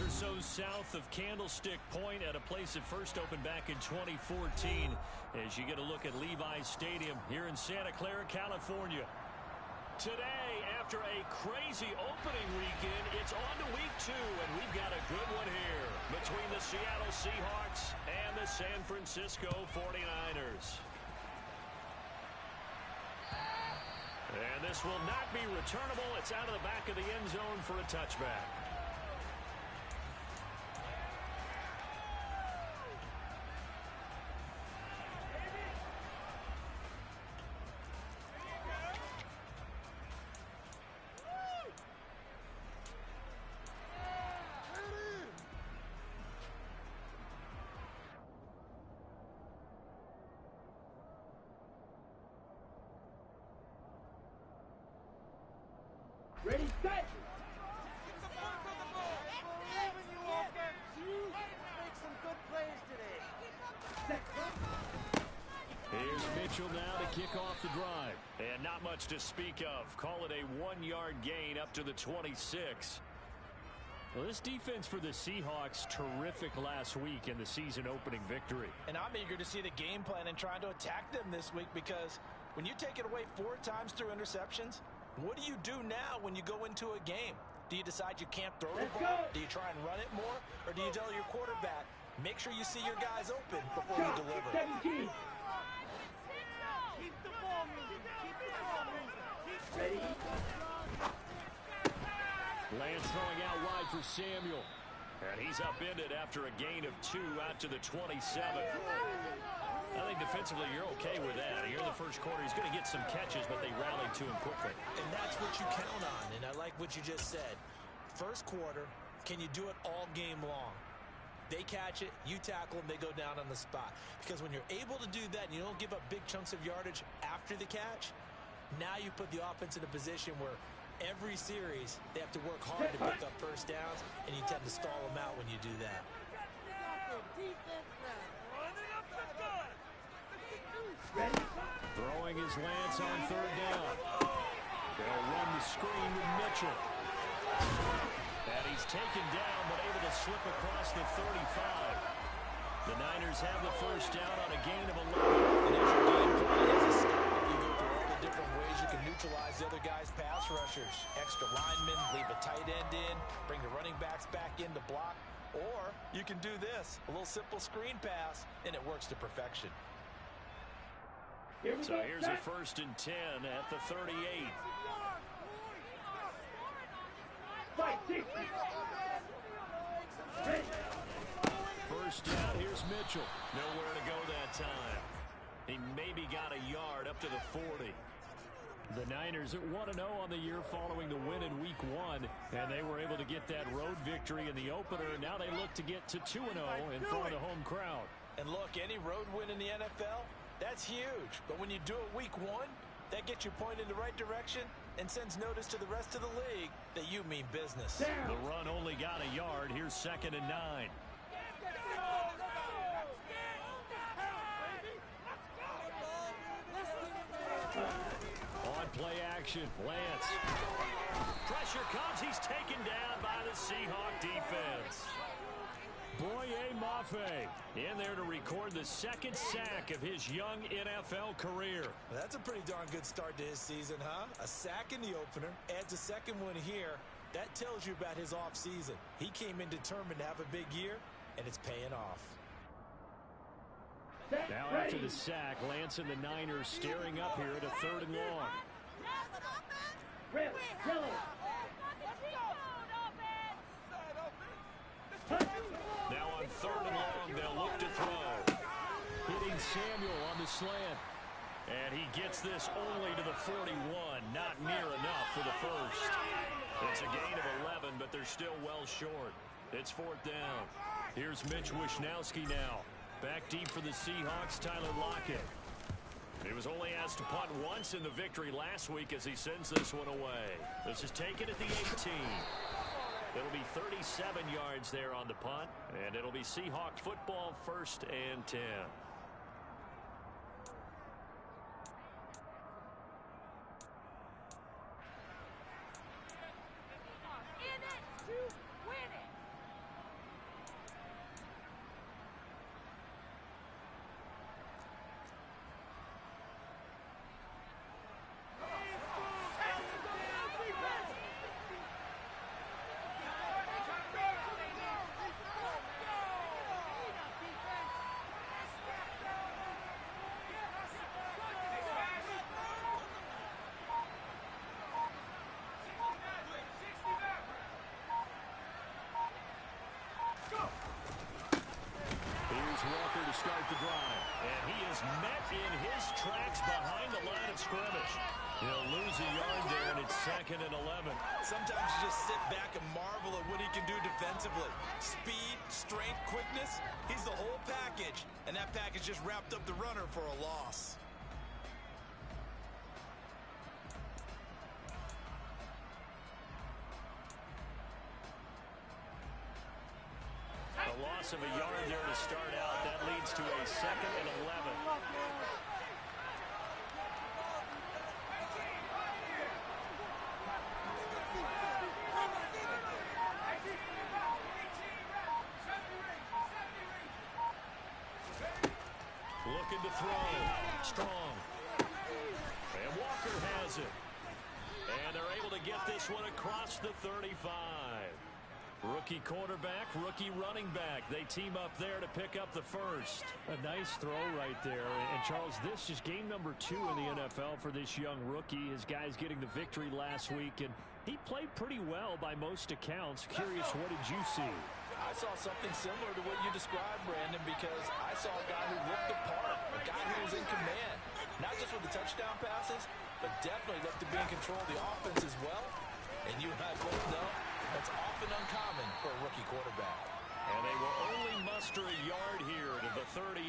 or so south of Candlestick Point at a place that first opened back in 2014 as you get a look at Levi's Stadium here in Santa Clara, California. Today, after a crazy opening weekend, it's on to week 2, and we've got a good one here between the Seattle Seahawks and the San Francisco 49ers. And this will not be returnable. It's out of the back of the end zone for a touchback. Ready, set! Make some good plays today. Here's Mitchell now to kick off the drive. And not much to speak of. Call it a 1-yard gain up to the 26. Well, this defense for the Seahawks, terrific last week in the season opening victory. And I'm eager to see the game plan and trying to attack them this week, because when you take it away 4 times through interceptions, what do you do now when you go into a game? Do you decide you can't throw the ball? Do you try and run it more? Or do you tell your quarterback, make sure you see your guys open before you deliver? 17. Keep the ball moving. Keep the ball moving. Ready? Lance throwing out wide for Samuel. And he's upended after a gain of 2 out to the 27. I think defensively you're okay with that. Here in the first quarter, he's going to get some catches, but they rallied to him quickly. And that's what you count on, and I like what you just said. First quarter, can you do it all game long? They catch it, you tackle them, they go down on the spot. Because when you're able to do that and you don't give up big chunks of yardage after the catch, now you put the offense in a position where every series they have to work hard to pick up first downs, and you tend to stall them out when you do that. Ready? Throwing his Lance on 3rd down. They'll run the screen with Mitchell. And he's taken down, but able to slip across the 35. The Niners have the first down on a gain of 11. And as your game plan as a scout, you go through all the different ways you can neutralize the other guy's pass rushers. Extra linemen, leave a tight end in, bring the running backs back in to block. Or you can do this, a little simple screen pass, and it works to perfection. So here's a 1st and 10 at the 38. Fight, 60. Ready? First down, here's Mitchell. Nowhere to go that time. He maybe got a yard up to the 40. The Niners at 1-0 on the year following the win in Week 1, and they were able to get that road victory in the opener. Now they look to get to 2-0 in front of the home crowd. And look, any road win in the NFL, that's huge. But when you do it Week 1, that gets you pointed in the right direction and sends notice to the rest of the league that you mean business. The run only got a yard. Here's 2nd and 9. On play action, Lance. Pressure comes. He's taken down by the Seahawk defense. Boye Mafe in there to record the 2nd sack of his young NFL career. Well, that's a pretty darn good start to his season, huh? A sack in the opener, adds a 2nd one here. That tells you about his offseason. He came in determined to have a big year, and it's paying off. Now after the sack, Lance and the Niners staring up here at a 3rd and long. Red, yellow. Now on 3rd and long, they'll look to throw. Hitting Samuel on the slant. And he gets this only to the 41. Not near enough for the first. It's a gain of 11, but they're still well short. It's 4th down. Here's Mitch Wishnowski now. Back deep for the Seahawks, Tyler Lockett. He was only asked to punt once in the victory last week as he sends this one away. This is taken at the 18. It'll be 37 yards there on the punt, and it'll be Seahawk football, 1st and 10. to start the drive. And he is met in his tracks behind the line of scrimmage. He'll lose a yard there, and it's 2nd and 11. Sometimes you just sit back and marvel at what he can do defensively. Speed, strength, quickness. He's the whole package. And that package just wrapped up the runner for a loss. A loss of a yard there to start out. That leads to a 2nd and 11. Looking to throw. Strong. And Walker has it. And they're able to get this one across the 35. Rookie quarterback, rookie running back. They team up there to pick up the first. A nice throw right there. And Charles, this is game number 2 in the NFL for this young rookie. His guys getting the victory last week, and he played pretty well by most accounts. Curious, what did you see? I saw something similar to what you described, Brandon, because I saw a guy who looked the part, a guy who was in command. Not just with the touchdown passes, but definitely looked to be in control of the offense as well. And you and I both know that's often uncommon for a rookie quarterback. And they will only muster a yard here to the 38.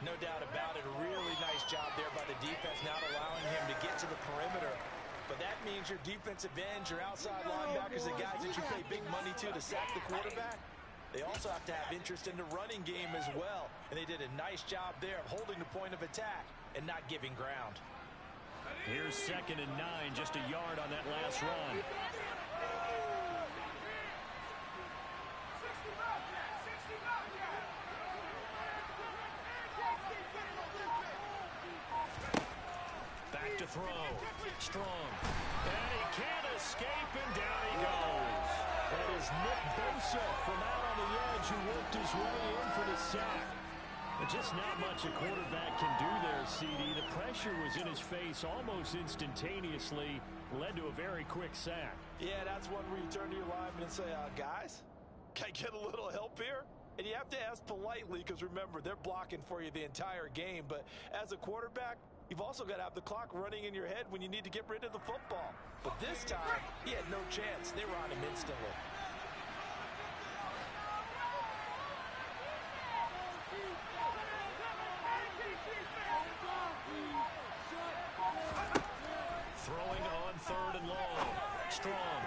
No doubt about it. A really nice job there by the defense, not allowing him to get to the perimeter. But that means your defensive ends, your outside linebackers, the guys that you pay big money to sack the quarterback, they also have to have interest in the running game as well. And they did a nice job there of holding the point of attack and not giving ground. Here's 2nd and 9, just a yard on that last run. Back to throw. Strong. And he can't escape, and down he goes. That is Nick Bosa from out on the edge who worked his way in for the sack. But just not much a quarterback can do there, CD. The pressure was in his face almost instantaneously, led to a very quick sack. Yeah, that's one where you turn to your lineman and say, guys, can I get a little help here? And you have to ask politely because, remember, they're blocking for you the entire game. But as a quarterback, you've also got to have the clock running in your head when you need to get rid of the football. But this time, he had no chance. They were on him instantly. Throwing on 3rd and long. Strong.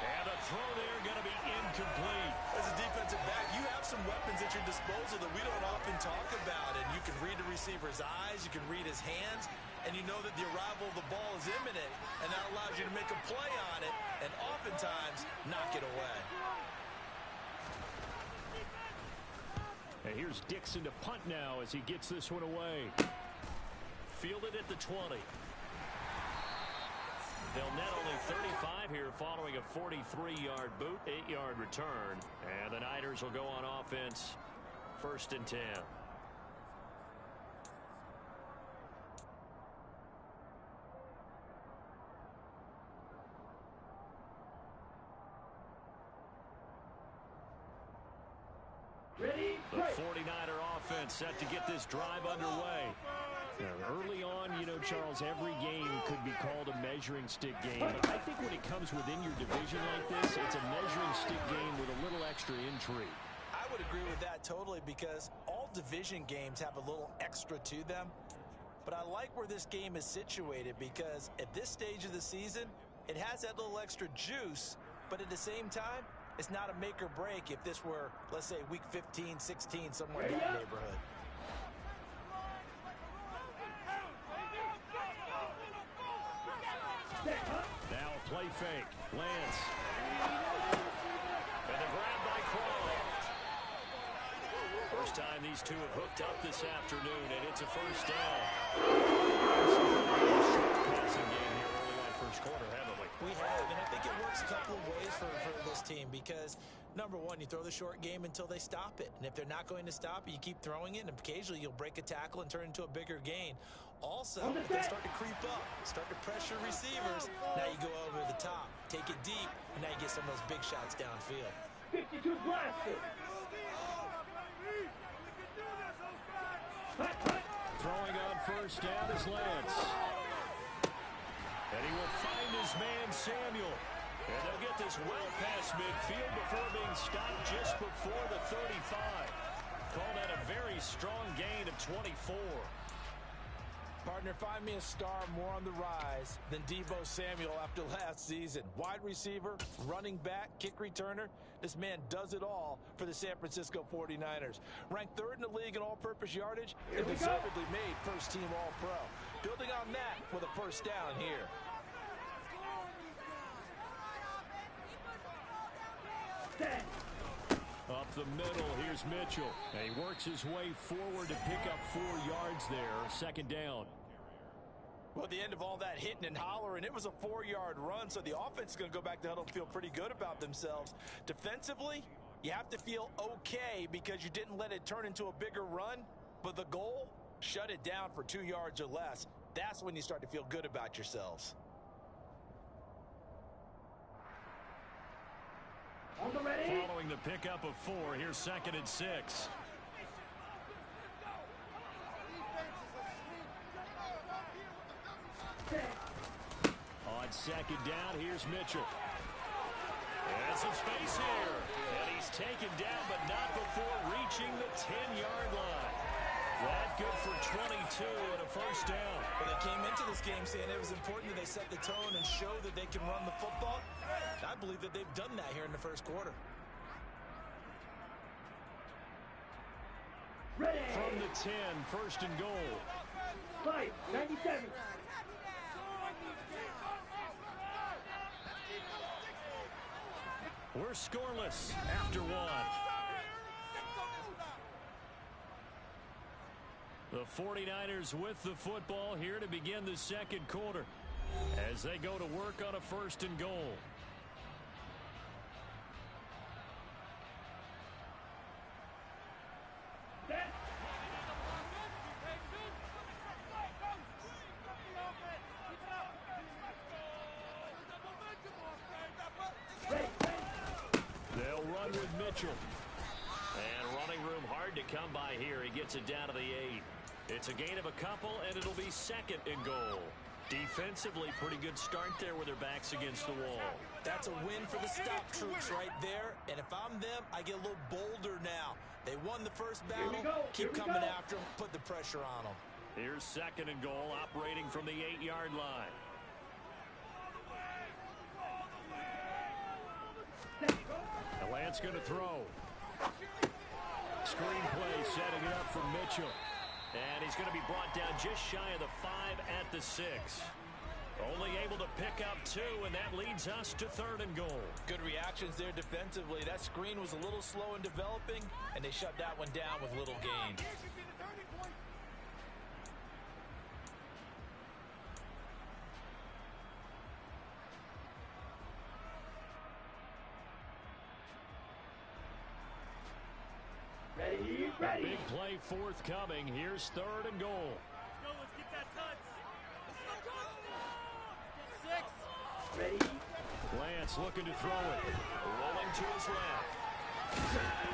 And a throw there going to be incomplete. As a defensive back, you have some weapons at your disposal that we don't often talk about. And you can read the receiver's eyes, you can read his hands, and you know that the arrival of the ball is imminent, and that allows you to make a play on it and oftentimes knock it away. And here's Dixon to punt now as he gets this one away. Fielded at the 20. They'll net only 35 here following a 43-yard boot, 8-yard return. And the Niners will go on offense, 1st and 10. Ready? The 49er offense set to get this drive underway. Now, early on, you know, Charles, every game could be called a measuring stick game. But I think when it comes within your division like this, it's a measuring stick game with a little extra intrigue. I would agree with that totally because all division games have a little extra to them. But I like where this game is situated because at this stage of the season, it has that little extra juice. But at the same time, it's not a make or break if this were, let's say, week 15, 16, somewhere in that neighborhood. Now a play fake. Lance. And the grab by Croft. First time these two have hooked up this afternoon, and it's a first down. Passing game here early on first quarter, haven't we? We have, and I think it works a couple of ways for this team because, number one, you throw the short game until they stop it. And if they're not going to stop it, you keep throwing it, and occasionally you'll break a tackle and turn into a bigger gain. Also, if they start to creep up, start to pressure receivers, now you go over the top, take it deep, and now you get some of those big shots downfield. 52 blaster. Throwing on first down is Lance. And he will find his man, Samuel. And they'll get this well past midfield before being stopped just before the 35. Call that a very strong gain of 24. Partner, find me a star more on the rise than Deebo Samuel after last season. Wide receiver, running back, kick returner. This man does it all for the San Francisco 49ers. Ranked third in the league in all-purpose yardage and deservedly made first-team All-Pro. Building on that with a first down here. Up the middle, here's Mitchell. And he works his way forward to pick up 4 yards there. Second down. Well, at the end of all that hitting and hollering, it was a 4-yard run, so the offense is going to go back to huddle and feel pretty good about themselves. Defensively, you have to feel okay because you didn't let it turn into a bigger run, but the goal, shut it down for 2 yards or less. That's when you start to feel good about yourselves. Following the pickup of 4, here's 2nd and 6. On 2nd down, here's Mitchell. And some space here. And he's taken down, but not before reaching the 10-yard line. That good for 22 and a first down. Well, they came into this game saying it was important that they set the tone and show that they can run the football. I believe that they've done that here in the first quarter. Ready. From the 10, first and goal. 5-97. We're scoreless after 1. The 49ers with the football here to begin the second quarter as they go to work on a first and goal. They'll run with Mitchell. And running room hard to come by here. He gets it down to the 8. It's a gain of a couple, and it'll be 2nd and goal. Defensively, pretty good start there with their backs against the wall. That's a win for the stop troops right there. And if I'm them, I get a little bolder now. They won the first battle. Keep coming after them. Put the pressure on them. Here's 2nd and goal, operating from the 8-yard line. The Lance going to throw. Screenplay setting it up for Mitchell. And he's going to be brought down just shy of the 5 at the 6. Only able to pick up 2, and that leads us to 3rd and goal. Good reactions there defensively. That screen was a little slow in developing, and they shut that one down with little gain. Ready. Big play forthcoming. Here's 3rd and goal. Let's get that touch. Get 6. Ready. Lance looking to throw it. Rolling to his left.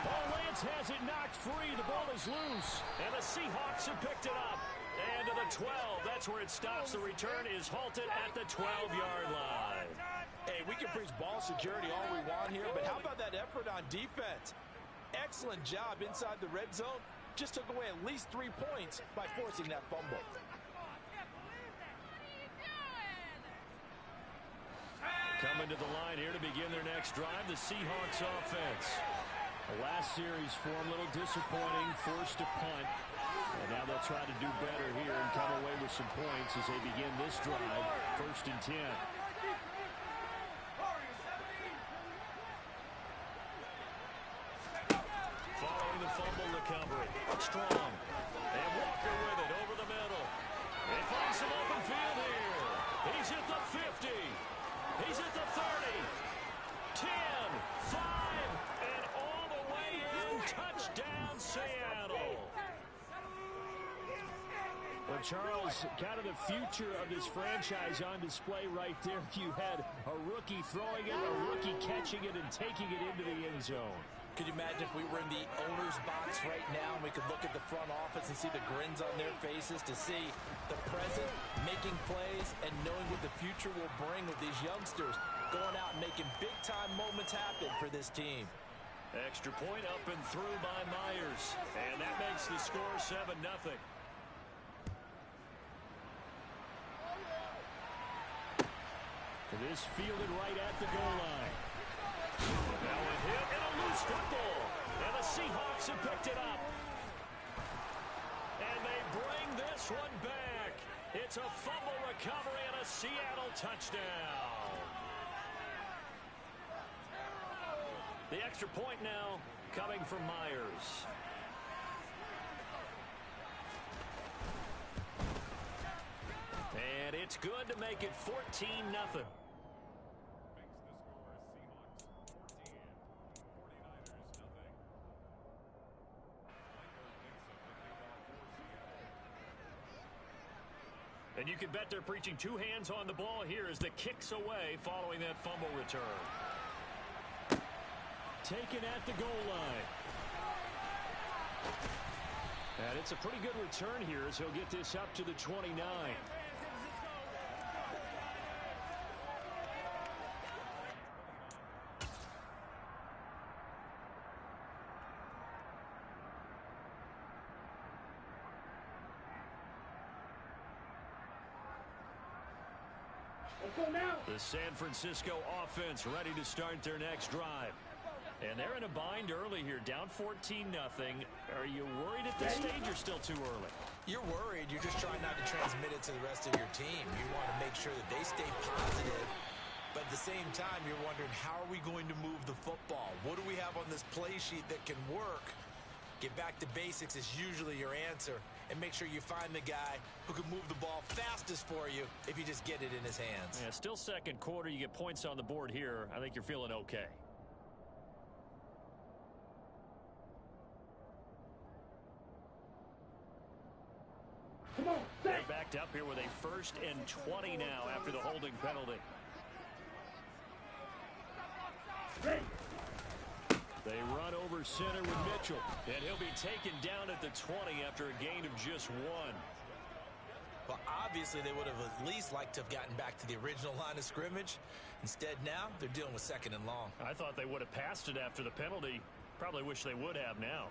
Oh, Lance has it knocked free. The ball is loose. And the Seahawks have picked it up. And to the 12. That's where it stops. The return is halted at the 12-yard line. Hey, we can preach ball security all we want here, but how about that effort on defense? Excellent job inside the red zone. Just took away at least 3 points by forcing that fumble. Coming to the line here to begin their next drive, the Seahawks offense. The last series form a little disappointing, forced to punt. And now they'll try to do better here and come away with some points as they begin this drive, 1st and 10. Following the fumble recovery. Strong. And Walker with it over the middle. He finds some open field here. He's at the 50. He's at the 30. 10, 5, and all the way in. Touchdown, Seattle. Well, Charles, kind of the future of this franchise on display right there. You had a rookie throwing it, a rookie catching it, and taking it into the end zone. Could you imagine if we were in the owner's box right now and we could look at the front office and see the grins on their faces to see the present, making plays, and knowing what the future will bring with these youngsters going out and making big-time moments happen for this team. Extra point up and through by Myers. And that makes the score 7-0. This fielded right at the goal line. Now a hit and a loose football. And the Seahawks have picked it up. And they bring this one back. It's a fumble recovery and a Seattle touchdown. The extra point now coming from Myers. And it's good to make it 14-0. And you can bet they're preaching two hands on the ball here as the kick's away following that fumble return. Taken at the goal line. And it's a pretty good return here as he'll get this up to the 29. Let's go now. The San Francisco offense ready to start their next drive. And they're in a bind early here, down 14-0. Are you worried at this stage or still too early? You're worried. You're just trying not to transmit it to the rest of your team. You want to make sure that they stay positive. But at the same time, you're wondering, how are we going to move the football? What do we have on this play sheet that can work? Get back to basics is usually your answer. And make sure you find the guy who can move the ball fastest for you if you just get it in his hands. Yeah, still second quarter. You get points on the board here. I think you're feeling okay. Come on, They're backed up here with a 1st and 20 now after the holding penalty. ready. They run over center with Mitchell, and he'll be taken down at the 20 after a gain of just 1. Well, obviously, they would have at least liked to have gotten back to the original line of scrimmage. Instead, now, they're dealing with 2nd and long. I thought they would have passed it after the penalty. Probably wish they would have now.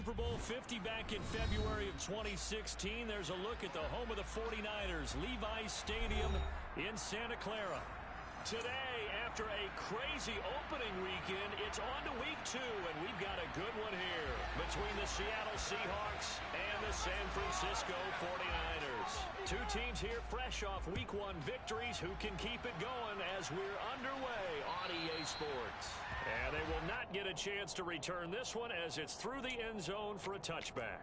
Super Bowl 50 back in February of 2016. There's a look at the home of the 49ers, Levi's Stadium in Santa Clara. Today, after a crazy opening weekend, it's on to week 2, and we've got a good one here between the Seattle Seahawks and the San Francisco 49ers. Two teams here fresh off week 1 victories who can keep it going as we're underway on EA Sports. And they will not get a chance to return this one as it's through the end zone for a touchback.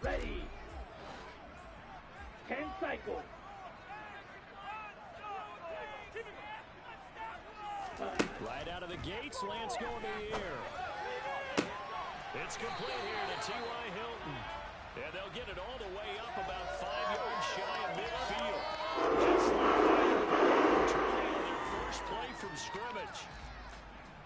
Ready. 10 cycles. Right out of the gates, Lance going to the air. It's complete here to T.Y. Hilton. And they'll get it all the way up about 5 yards shy of midfield. Just like that, turning on their first play from scrimmage.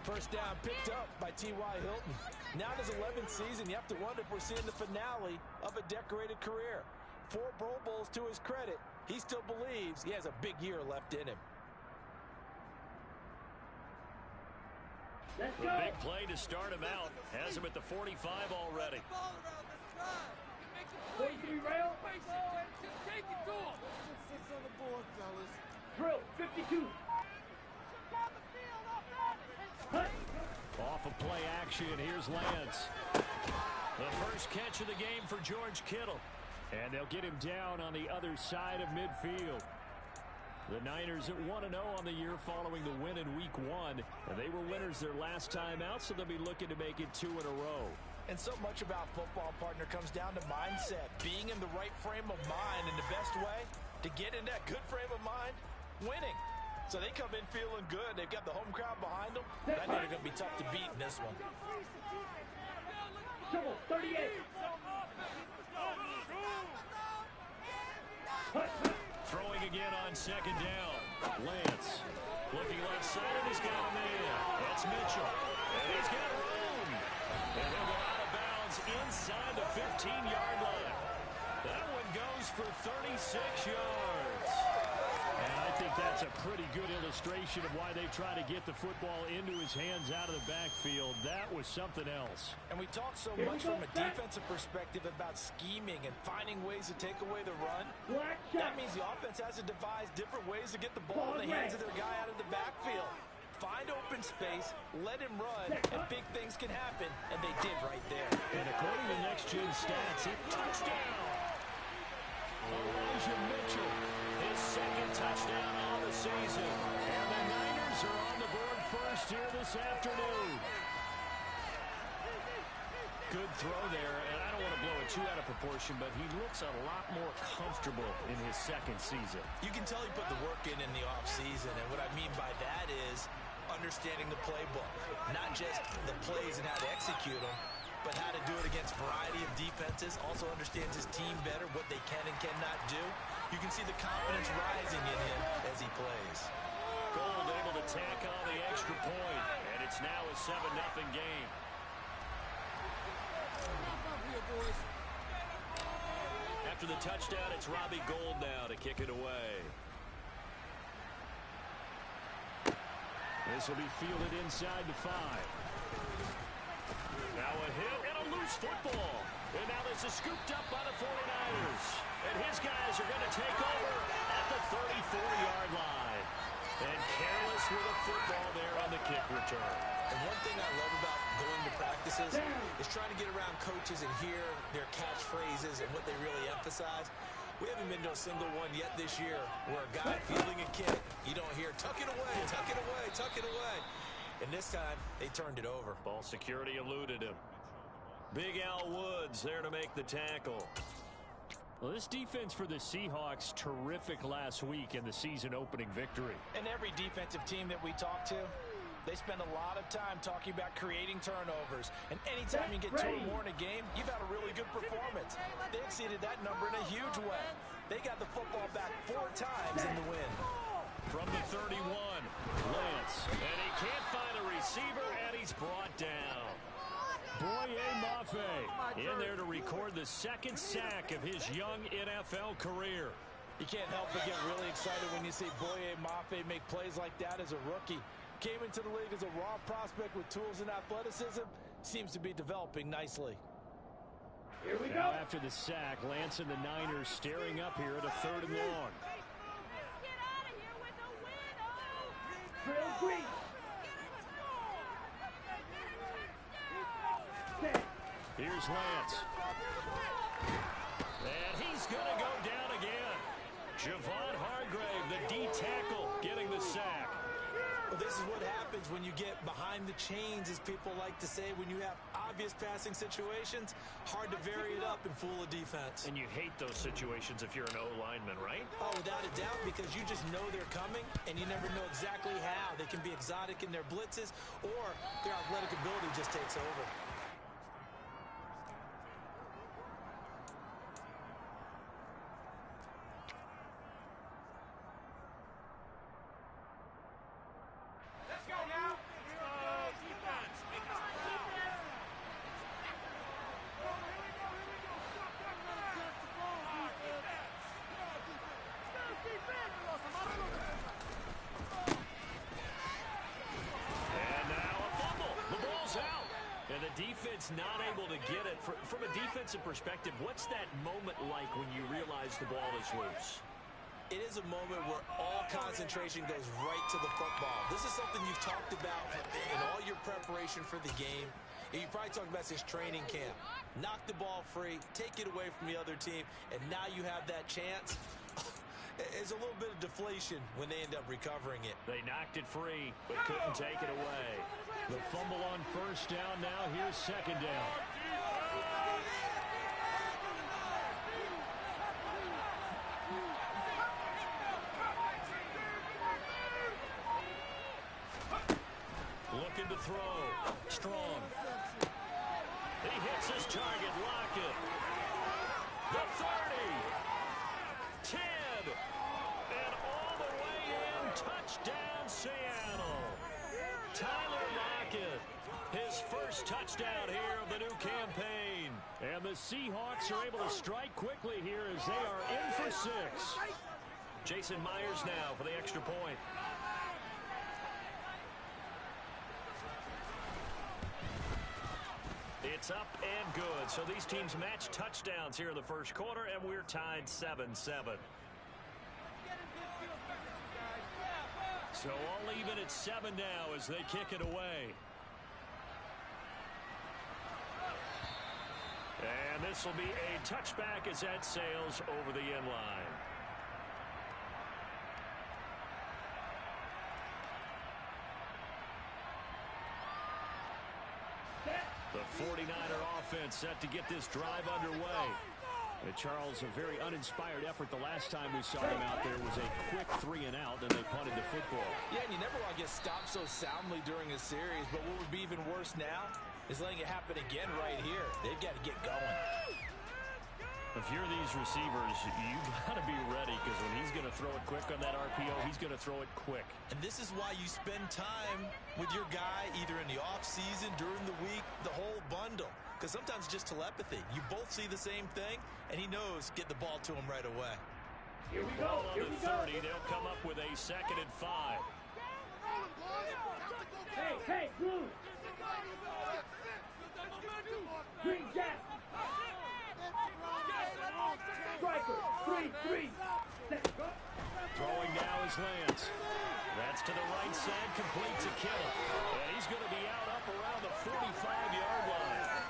First down picked up by T.Y. Hilton. Now in his 11th season, you have to wonder if we're seeing the finale of a decorated career. 4 Pro Bowls to his credit. He still believes he has a big year left in him. Let's The go. big play to start him out. Has him at the 45 already. 43 rail. Drill. 52. Off of play action, here's Lance. The first catch of the game for George Kittle. And they'll get him down on the other side of midfield. The Niners at 1-0 on the year following the win in week 1. And they were winners their last time out, so they'll be looking to make it 2 in a row. And so much about football, partner, comes down to mindset. Being in the right frame of mind, and the best way to get in that good frame of mind, winning. So they come in feeling good. They've got the home crowd behind them. I know they're going to be tough to beat in this one. Triple. 38. Throwing again on second down. Lance looking left side, and he's got a man. That's Mitchell. And he's got room. And he'll go out of bounds inside the 15-yard line. That one goes for 36 yards. And I think that's a pretty good illustration of why they try to get the football into his hands out of the backfield. That was something else. And we talk so much from a defensive perspective about scheming and finding ways to take away the run. Black shot. That means the offense has to devise different ways to get the ball in the hands of their guy out of the backfield. Find open space, let him run, and big things can happen, and they did right there. And according to Next Gen Stats, a touchdown. Elijah Mitchell, his second touchdown on the season. And the Niners are on the board first here this afternoon. Good throw there, and I don't want to blow it too out of proportion, but he looks a lot more comfortable in his second season. You can tell he put the work in the offseason, and what I mean by that is understanding the playbook. Not just the plays and how to execute them, but how to do it against a variety of defenses. Also understands his team better, what they can and cannot do. You can see the confidence rising in him as he plays. Gold able to tack on the extra point, and it's now a 7-0 game. After the touchdown, it's Robbie Gould now to kick it away. This will be fielded inside the 5. Now a hit and a loose football. And now this is scooped up by the 49ers. And his guys are going to take over at the 34-yard line. And careless with a football there on the kick return. And one thing I love about going to practices is trying to get around coaches and hear their catchphrases and what they really emphasize. We haven't been to a single one yet this year where a guy fielding a kick, you don't hear, tuck it away, tuck it away, tuck it away. And this time, they turned it over. Ball security eluded him. Big Al Woods there to make the tackle. Well, this defense for the Seahawks, terrific last week in the season-opening victory. And every defensive team that we talk to, They spend a lot of time talking about creating turnovers. And anytime you get 2 or more in a game, you've had a really good performance. They exceeded that number in a huge way. They got the football back 4 times in the win. From the 31, Lance. And he can't find a receiver, and he's brought down. michele25 in there to record the 2nd sack of his young NFL career. You can't help but get really excited when you see michele25 make plays like that as a rookie. Came into the league as a raw prospect with tools and athleticism. Seems to be developing nicely. Here we now go. After the sack, Lance and the Niners staring up here at a 3rd and long. Drill green. Here's Lance. And he's going to go down again. Javon Hargrave, the D tackle, getting the sack. Well, this is what happens when you get behind the chains, as people like to say. When you have obvious passing situations, hard to vary it up and fool a defense. And you hate those situations if you're an O-lineman, right? Oh, without a doubt, because you just know they're coming, and you never know exactly how. They can be exotic in their blitzes, or their athletic ability just takes over. Defense not able to get it. From a defensive perspective, what's that moment like when you realize the ball is loose? It is a moment where all concentration goes right to the football. This is something you've talked about in all your preparation for the game. You probably talked about since training camp. Knock the ball free, take it away from the other team, and now you have that chance. There's a little bit of deflation when they end up recovering it. They knocked it free, but couldn't take it away. The fumble on 1st down now. Here's 2nd down. Looking to throw. Strong. He hits his target. Lockett. The 30. 10. And all the way in. Touchdown, Seattle. Tyler Lockett, his first touchdown here of the new campaign. And the Seahawks are able to strike quickly here as they are in for 6. Jason Myers now for the extra point. It's up and good. So these teams match touchdowns here in the 1st quarter, and we're tied 7-7. So all even at 7 now as they kick it away. And this will be a touchback as that sails over the end line. The 49er offense set to get this drive underway. And Charles, a very uninspired effort the last time we saw him out there was a quick 3 and out, and they punted the football. Yeah, and you never want to get stopped so soundly during a series, but what would be even worse now is letting it happen again right here. They've got to get going. If you're these receivers, you got to be ready, because when he's going to throw it quick on that RPO, he's going to throw it quick. And this is why you spend time with your guy either in the offseason, during the week, the whole bundle. Because sometimes just telepathy. You both see the same thing, and he knows get the ball to him right away. Here we go. Here we go. 30, they'll come up with a 2nd and 5. Hey, blue. Green Jack. Striker. 3. Throwing now is Lance. That's to the right side, complete to Kittle. And he's going to be out up around the 45-yard line.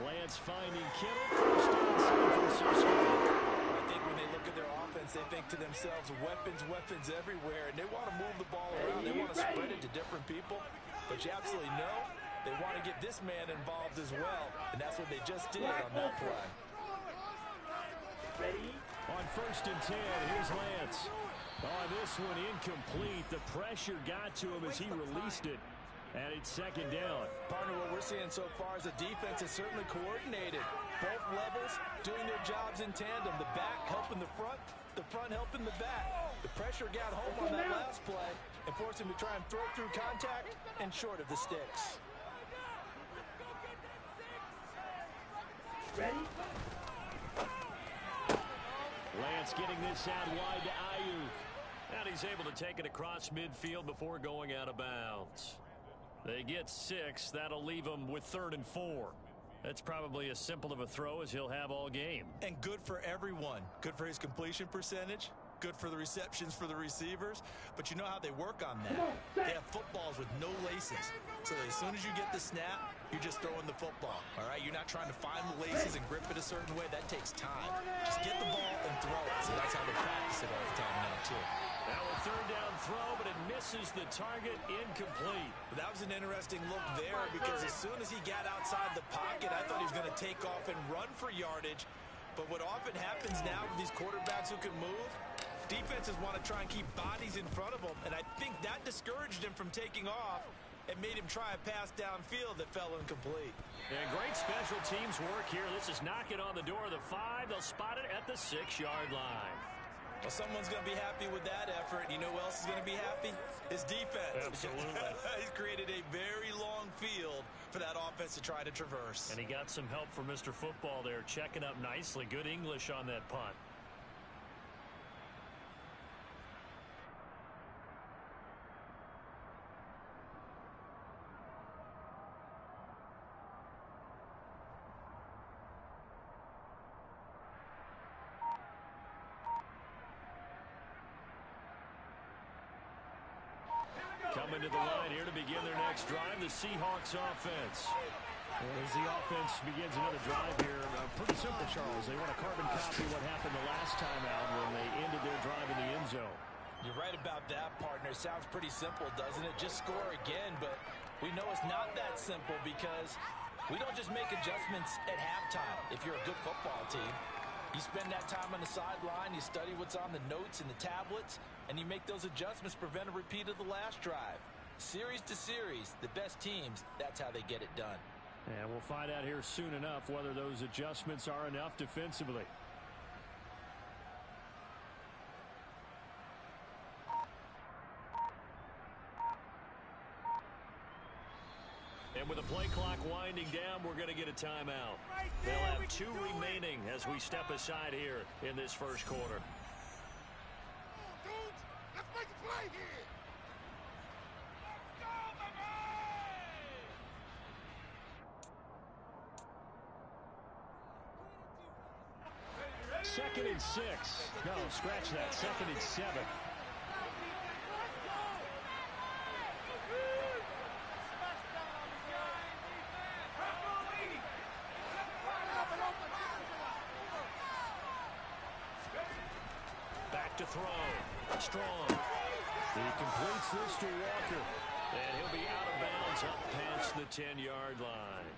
Lance finding Kittle, first down San Francisco. I think when they look at their offense, they think to themselves, weapons everywhere, and they want to move the ball around. They want to spread it to different people, but you absolutely know they want to get this man involved as well, and that's what they just did on that play. Ready? On 1st and 10, here's Lance. Oh, this one incomplete. The pressure got to him as he released it. And it's second down. Partner, what we're seeing so far is the defense is certainly coordinated. Both levels doing their jobs in tandem. The back helping the front helping the back. The pressure got home on that last play and forced him to try and throw through contact and short of the sticks. Ready? Lance getting this out wide to Ayuk. And he's able to take it across midfield before going out of bounds. They get 6. That'll leave them with 3rd and 4. That's probably as simple of a throw as he'll have all game. And good for everyone. Good for his completion percentage. Good for the receptions for the receivers. But you know how they work on that. They have footballs with no laces. So as soon as you get the snap, you're just throwing the football. All right? You're not trying to find the laces and grip it a certain way. That takes time. Just get the ball and throw it. So that's how they practice it all the time now, too. Now a 3rd down throw, but it misses the target, incomplete. That was an interesting look there because as soon as he got outside the pocket, I thought he was going to take off and run for yardage. But what often happens now with these quarterbacks who can move, defenses want to try and keep bodies in front of them, and I think that discouraged him from taking off and made him try a pass downfield that fell incomplete. And great special teams work here. This is knocking on the door of the 5. They'll spot it at the 6-yard line. Well, someone's going to be happy with that effort. You know who else is going to be happy? His defense. Absolutely. He's created a very long field for that offense to try to traverse. And he got some help from Mr. Football there, checking up nicely. Good English on that punt. Coming to the line here to begin their next drive, the Seahawks offense. As the offense begins another drive here, pretty simple, Charles. They want to carbon copy what happened the last time out when they ended their drive in the end zone. You're right about that, partner. Sounds pretty simple, doesn't it? Just score again, but we know it's not that simple because we don't just make adjustments at halftime if you're a good football team. You spend that time on the sideline, you study what's on the notes and the tablets, and you make those adjustments, prevent a repeat of the last drive. Series to series, the best teams, that's how they get it done. And we'll find out here soon enough whether those adjustments are enough defensively. And with the play clock winding down, we're going to get a timeout. They'll have 2 remaining as we step aside here in this first quarter. Let's make a play here. Let's go, baby. 2nd and 6. No, scratch that. 2nd and 7. Back to throw. Strong. He completes this to Walker. And he'll be out of bounds up past the 10-yard line.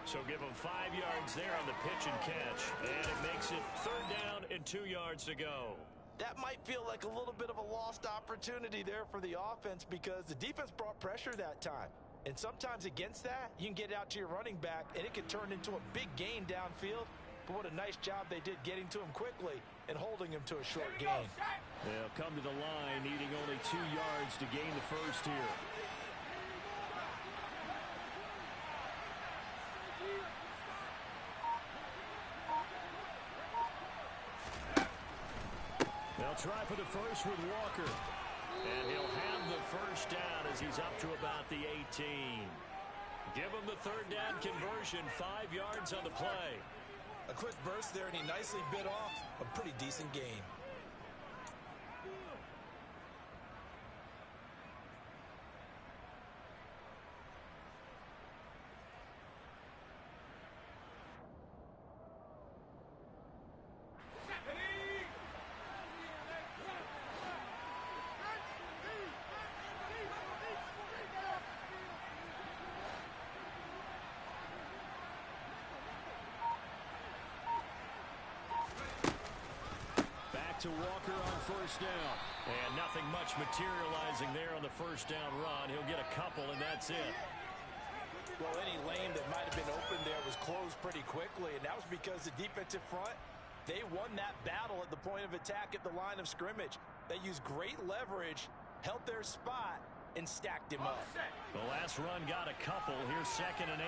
So give him 5 yards there on the pitch and catch. And it makes it 3rd down and 2 yards to go. That might feel like a little bit of a lost opportunity there for the offense because the defense brought pressure that time. And sometimes against that, you can get out to your running back, and it can turn into a big gain downfield. But what a nice job they did getting to him quickly and holding him to a short gain. They'll come to the line needing only 2 yards to gain the first here. They'll try for the first with Walker. And he'll have the first down as he's up to about the 18. Give him the 3rd down conversion, 5 yards on the play. A quick burst there, and he nicely bit off a pretty decent gain. back to Walker on first down. And nothing much materializing there on the first down run. He'll get a couple, and that's it. Well, any lane that might have been open there was closed pretty quickly, and that was because the defensive front, they won that battle at the point of attack at the line of scrimmage. They used great leverage, held their spot, and stacked him up. The last run got a couple. Here's 2nd and 8.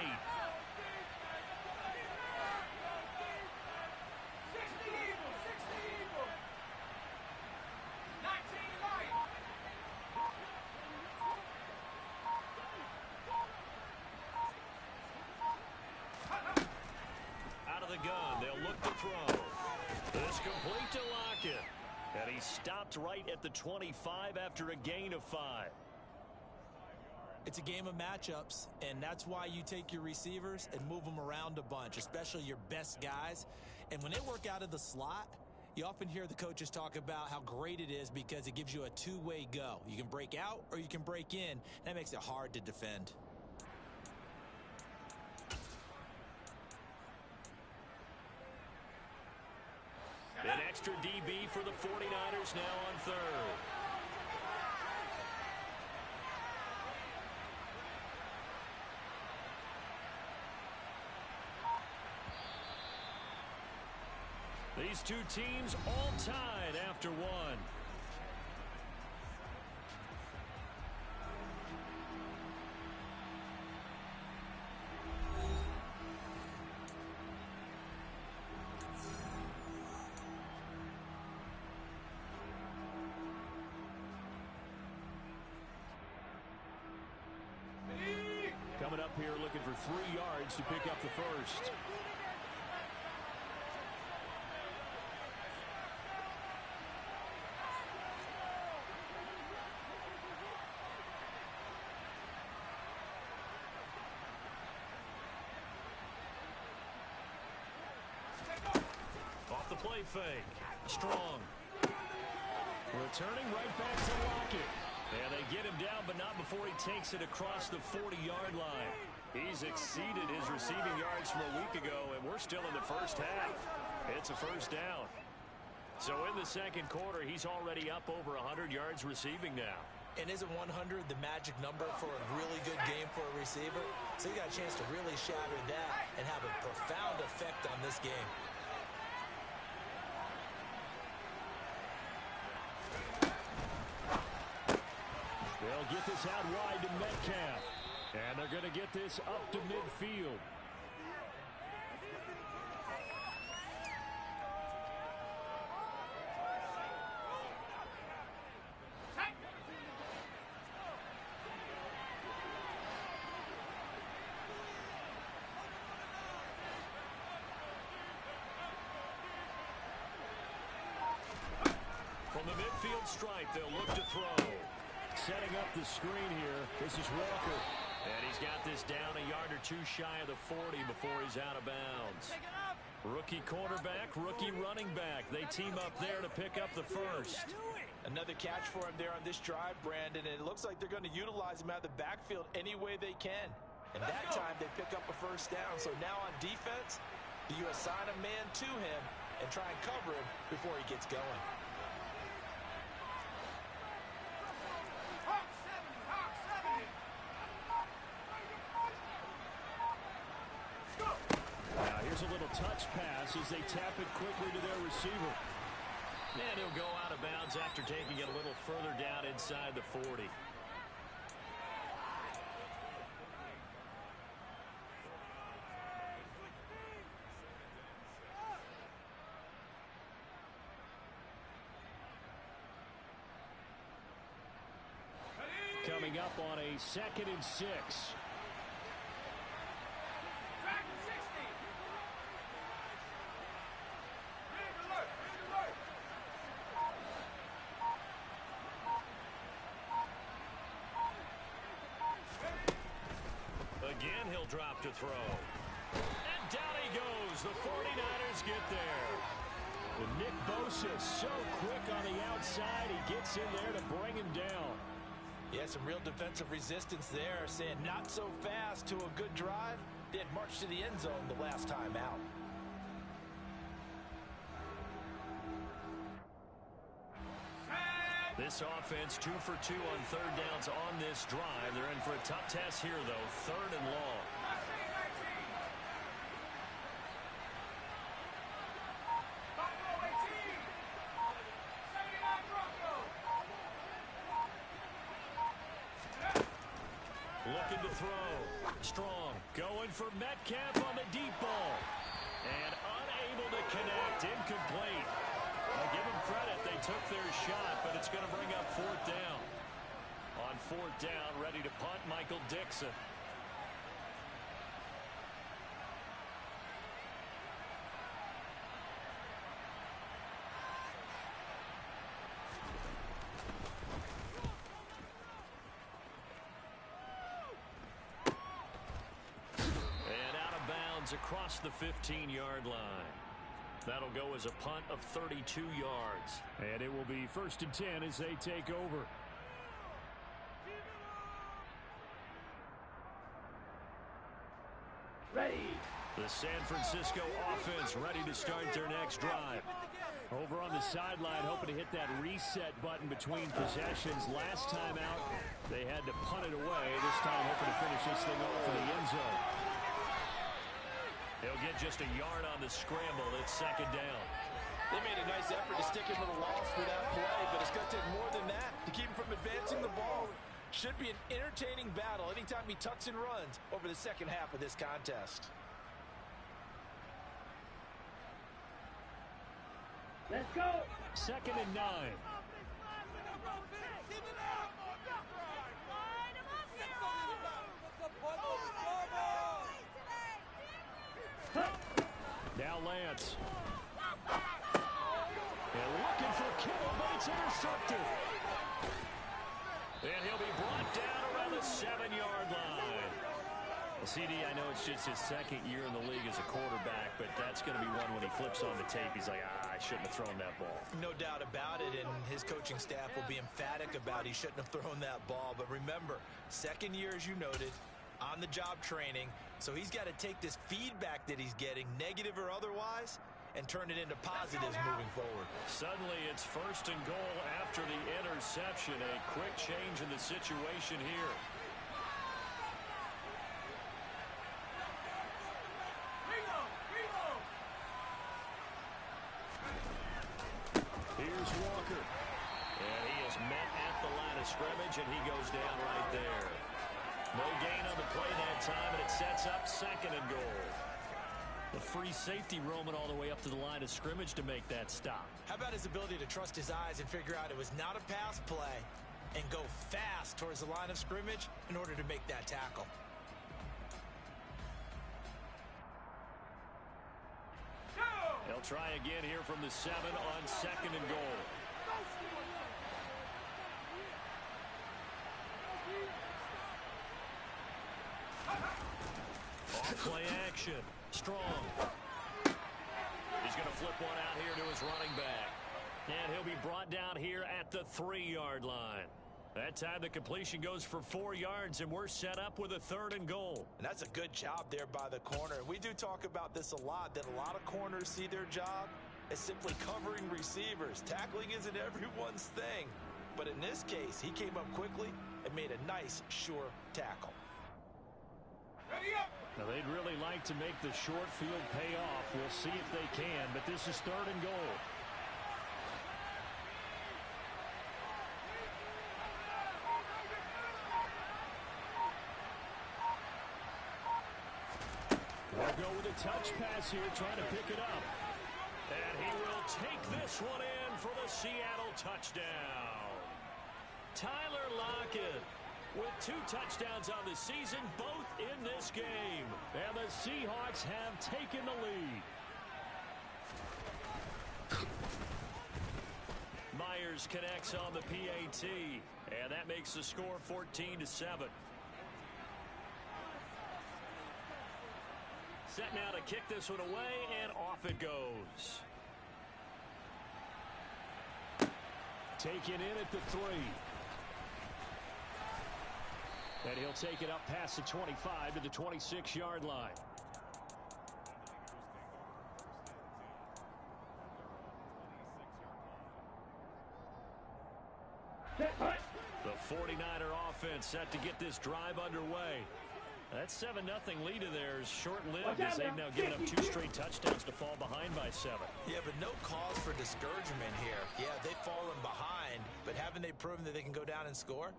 And he stopped right at the 25 after a gain of 5. It's a game of matchups, and that's why you take your receivers and move them around a bunch, especially your best guys. And when they work out of the slot, you often hear the coaches talk about how great it is because it gives you a two-way go. You can break out or you can break in. That makes it hard to defend. An extra DB for the 49ers now on 3rd. These two teams all tied after one. Coming up here looking for 3 yards to pick up the first. Off the play fake. Strong. Returning right back to Lockett. And they get him down, but not before he takes it across the 40-yard line. He's exceeded his receiving yards from a week ago, and we're still in the first half. It's a first down. So in the second quarter, he's already up over 100 yards receiving now. And isn't 100 the magic number for a really good game for a receiver? So you got a chance to really shatter that and have a profound effect on this game. They'll get this out wide to Metcalf. And they're going to get this up to midfield. From the midfield stripe, they'll look to throw. Setting up the screen here. This is Walker. And he's got this down a yard or 2 shy of the 40 before he's out of bounds. Rookie quarterback, rookie running back. They team up there to pick up the first. Another catch for him there on this drive, Brandon, and it looks like they're going to utilize him out of the backfield any way they can. And that time they pick up a first down. So now on defense, you assign a man to him and try and cover him before he gets going. Here's a little touch pass as they tap it quickly to their receiver. And he'll go out of bounds after taking it a little further down inside the 40. Coming up on a 2nd and 6. Again, he'll drop to throw. And down he goes. The 49ers get there. And Nick Bosa so quick on the outside. He gets in there to bring him down. Yeah, some real defensive resistance there, saying not so fast to a good drive. Did march to the end zone the last time out. This offense 2 for 2 on third downs on this drive. They're in for a tough test here, though. Third and long. Looking to throw. Strong. Going for Metcalf on the deep ball. And unable to connect. Incomplete. I'll give them credit. They took their shot, but it's going to bring up fourth down. On fourth down, ready to punt, Michael Dixon. Across the 15-yard line. That'll go as a punt of 32 yards. And it will be 1st and 10 as they take over. Ready. The San Francisco offense ready to start their next drive. Over on the sideline, hoping to hit that reset button between possessions. Last time out, they had to punt it away. This time, hoping to finish this thing off in the end zone. He'll get just a yard on the scramble. It's second down. They made a nice effort to stick him with a loss for that play, but it's going to take more than that to keep him from advancing the ball. Should be an entertaining battle anytime he tucks and runs over the second half of this contest. Let's go. 2nd and 9. Now Lance. And looking for Kittle, but it's intercepted. And he'll be brought down around the 7-yard line. Well, CD, I know it's just his second year in the league as a quarterback, but that's going to be one when he flips on the tape. He's like, I shouldn't have thrown that ball. No doubt about it, and his coaching staff will be emphatic about he shouldn't have thrown that ball. But remember, second year, as you noted, on-the-job training, so he's got to take this feedback that he's getting, negative or otherwise, and turn it into positives moving forward. Suddenly, it's 1st and goal after the interception. A quick change in the situation here. Here's Walker. And he is met at the line of scrimmage, and he goes down right there. No gain on the play that time, and it sets up 2nd and goal. The free safety roaming all the way up to the line of scrimmage to make that stop. How about his ability to trust his eyes and figure out it was not a pass play and go fast towards the line of scrimmage in order to make that tackle. They'll try again here from the 7 on 2nd and goal. Off-play action. Strong. He's going to flip one out here to his running back. And he'll be brought down here at the 3-yard line. That time the completion goes for 4 yards, and we're set up with a 3rd and goal. And that's a good job there by the corner. And we do talk about this a lot, that a lot of corners see their job as simply covering receivers. Tackling isn't everyone's thing. But in this case, he came up quickly and made a nice, sure tackle. Now, they'd really like to make the short field pay off. We'll see if they can, but this is 3rd and goal. They'll go with a touch pass here, trying to pick it up. And he will take this one in for the Seattle touchdown. Tyler Lockett with 2 touchdowns on the season, both in this game. And the Seahawks have taken the lead. Myers connects on the PAT, and that makes the score 14-7. Set now to kick this one away, and off it goes. Taken in at the 3. And he'll take it up past the 25 to the 26-yard line. Set, hut. The 49er offense set to get this drive underway. That 7-0 lead of theirs short-lived as they've now given up 2 straight touchdowns to fall behind by 7. Yeah, but no cause for discouragement here. Yeah, they've fallen behind, but haven't they proven that they can go down and score?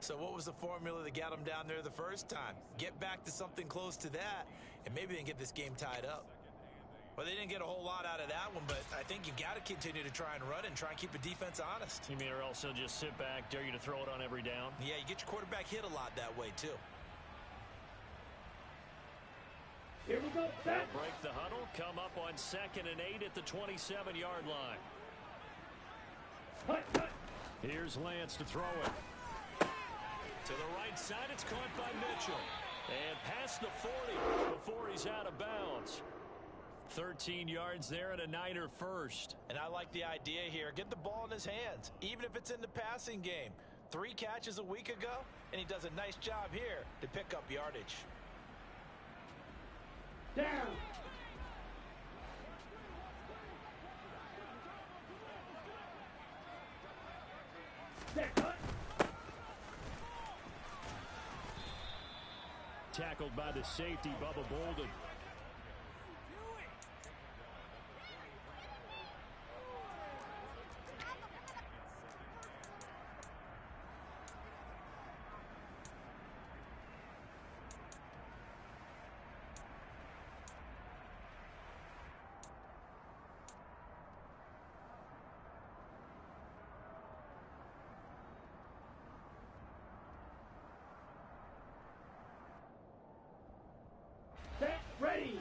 So what was the formula that got them down there the first time? Get back to something close to that, and maybe they can get this game tied up. Well, they didn't get a whole lot out of that one, but I think you've got to continue to try and run and try and keep the defense honest. You mean or else they'll just sit back, dare you to throw it on every down? Yeah, you get your quarterback hit a lot that way, too. Here we go. They'll break the huddle, come up on 2nd and 8 at the 27-yard line. Hut, hut. Here's Lance to throw it. To the right side, it's caught by Mitchell. And past the 40 before he's out of bounds. 13 yards there and a Niner first. And I like the idea here. Get the ball in his hands, even if it's in the passing game. 3 catches a week ago, and he does a nice job here to pick up yardage. Down. Set, hut. Tackled by the safety, Bubba Bolden. Set, ready.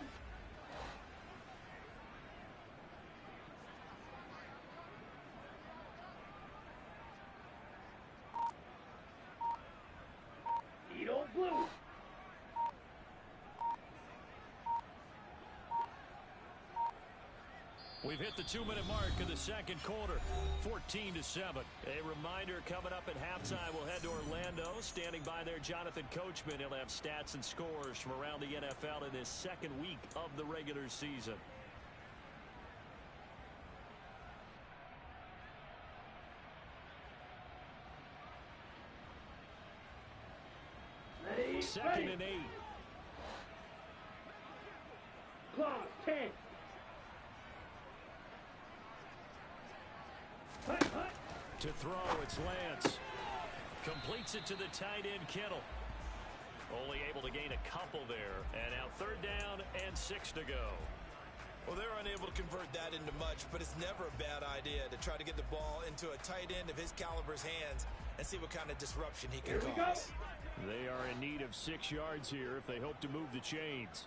Eat old blue. We've hit the 2-minute mark of the second quarter, 14-7. A reminder coming up at halftime, we'll head to Orlando. Standing by there, Jonathan Coachman. He'll have stats and scores from around the NFL in this second week of the regular season. Ready, 2nd ready. and 8. Clock, 10. Hut, hut. To throw, it's Lance. Completes it to the tight end, Kittle. Only able to gain a couple there. And now 3rd down and 6 to go. Well, they're unable to convert that into much, but it's never a bad idea to try to get the ball into a tight end of his caliber's hands and see what kind of disruption he can Here we go. cause. They are in need of 6 yards here if they hope to move the chains.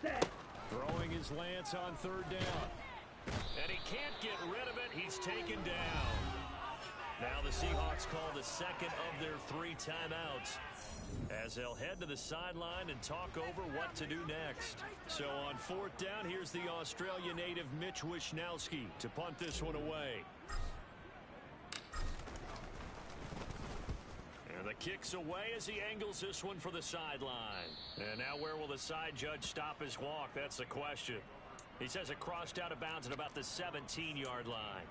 Set. Throwing his Lance on 3rd down. And he can't get rid of it. He's taken down. Now the Seahawks call the second of their 3 timeouts as they'll head to the sideline and talk over what to do next. So on 4th down, here's the Australia native Mitch Wishnowsky to punt this one away. And the kick's away as he angles this one for the sideline. And now where will the side judge stop his walk? That's the question. He says it crossed out of bounds at about the 17-yard line.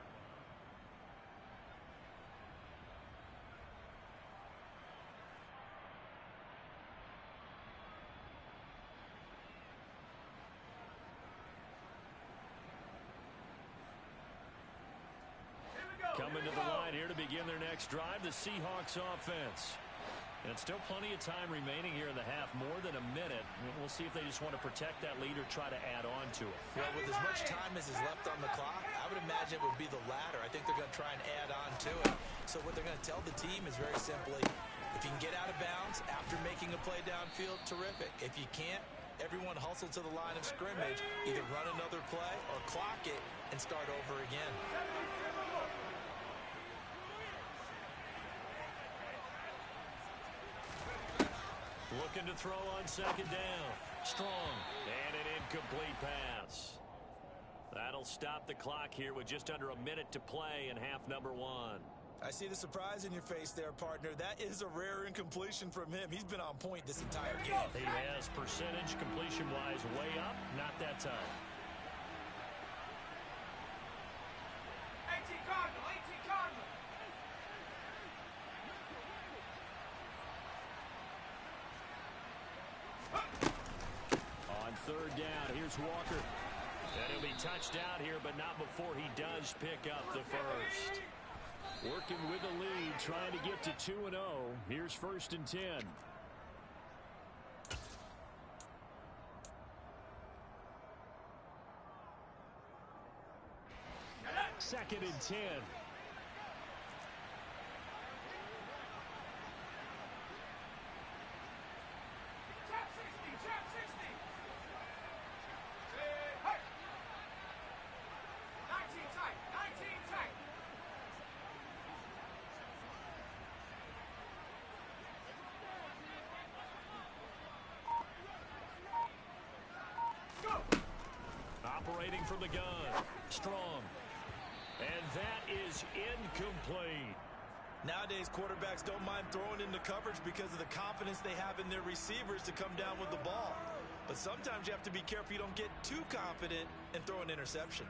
Coming to the line here to begin their next drive, the Seahawks offense. And still plenty of time remaining here in the half, more than a minute. We'll see if they just want to protect that lead or try to add on to it. Well, with as much time as is left on the clock, I would imagine it would be the latter. I think they're going to try and add on to it. So what they're going to tell the team is very simply, if you can get out of bounds after making a play downfield, terrific. If you can't, everyone hustle to the line of scrimmage, either run another play or clock it and start over again. Looking to throw on 2nd down. Strong. And an incomplete pass. That'll stop the clock here with just under a minute to play in half number 1. I see the surprise in your face there, partner. That is a rare incompletion from him. He's been on point this entire game. He has percentage completion-wise way up. Not that time. Hey, T-Car, Here's Walker. And he'll be touched out here, but not before he does pick up the first. Working with the lead, trying to get to 2-0. Here's 1st and 10. Second and 10. Operating from the gun. Strong. And that is incomplete. Nowadays, quarterbacks don't mind throwing into coverage because of the confidence they have in their receivers to come down with the ball. But sometimes you have to be careful you don't get too confident and throw an interception.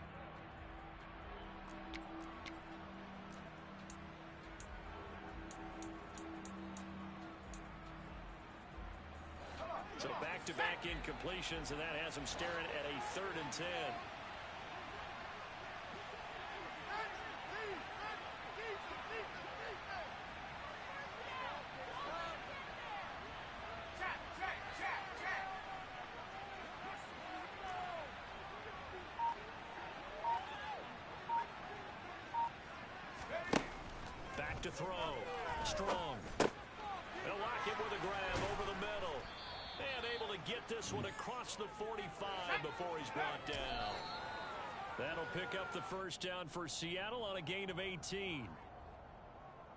So back-to-back incompletions, and that has him staring at a 3rd and 10. Back to throw. Strong. They'll lock it with a grab over the middle. And able to get this one across the 45 before he's brought down. That'll pick up the first down for Seattle on a gain of 18.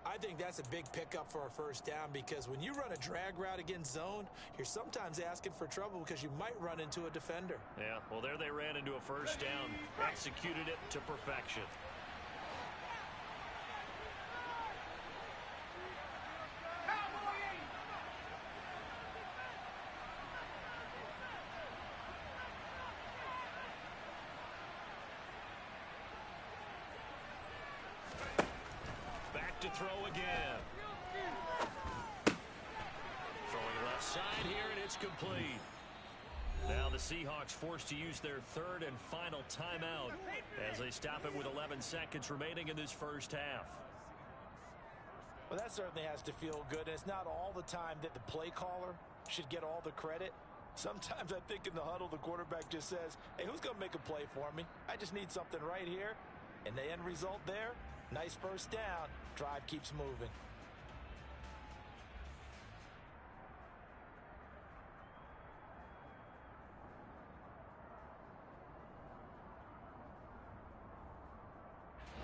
I think that's a big pickup for a first down because when you run a drag route against zone, you're sometimes asking for trouble because you might run into a defender. Yeah, well, there they ran into a first down. Executed it to perfection. To throw again. Throwing left side here, and it's complete. Now the Seahawks forced to use their 3rd and final timeout as they stop it with 11 seconds remaining in this first half. Well, that certainly has to feel good, and it's not all the time that the play caller should get all the credit. Sometimes I think in the huddle, the quarterback just says, hey, who's going to make a play for me? I just need something right here. And the end result there, nice first down. Drive keeps moving.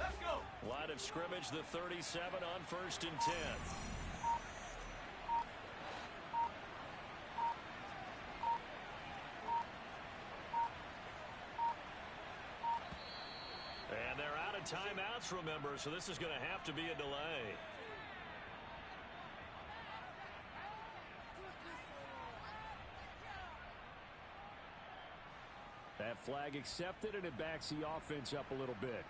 Let's go. Line of scrimmage, the 37 on 1st and 10. And they're out of timeouts, remember, so this is going to have to be a delay. That flag accepted, and it backs the offense up a little bit.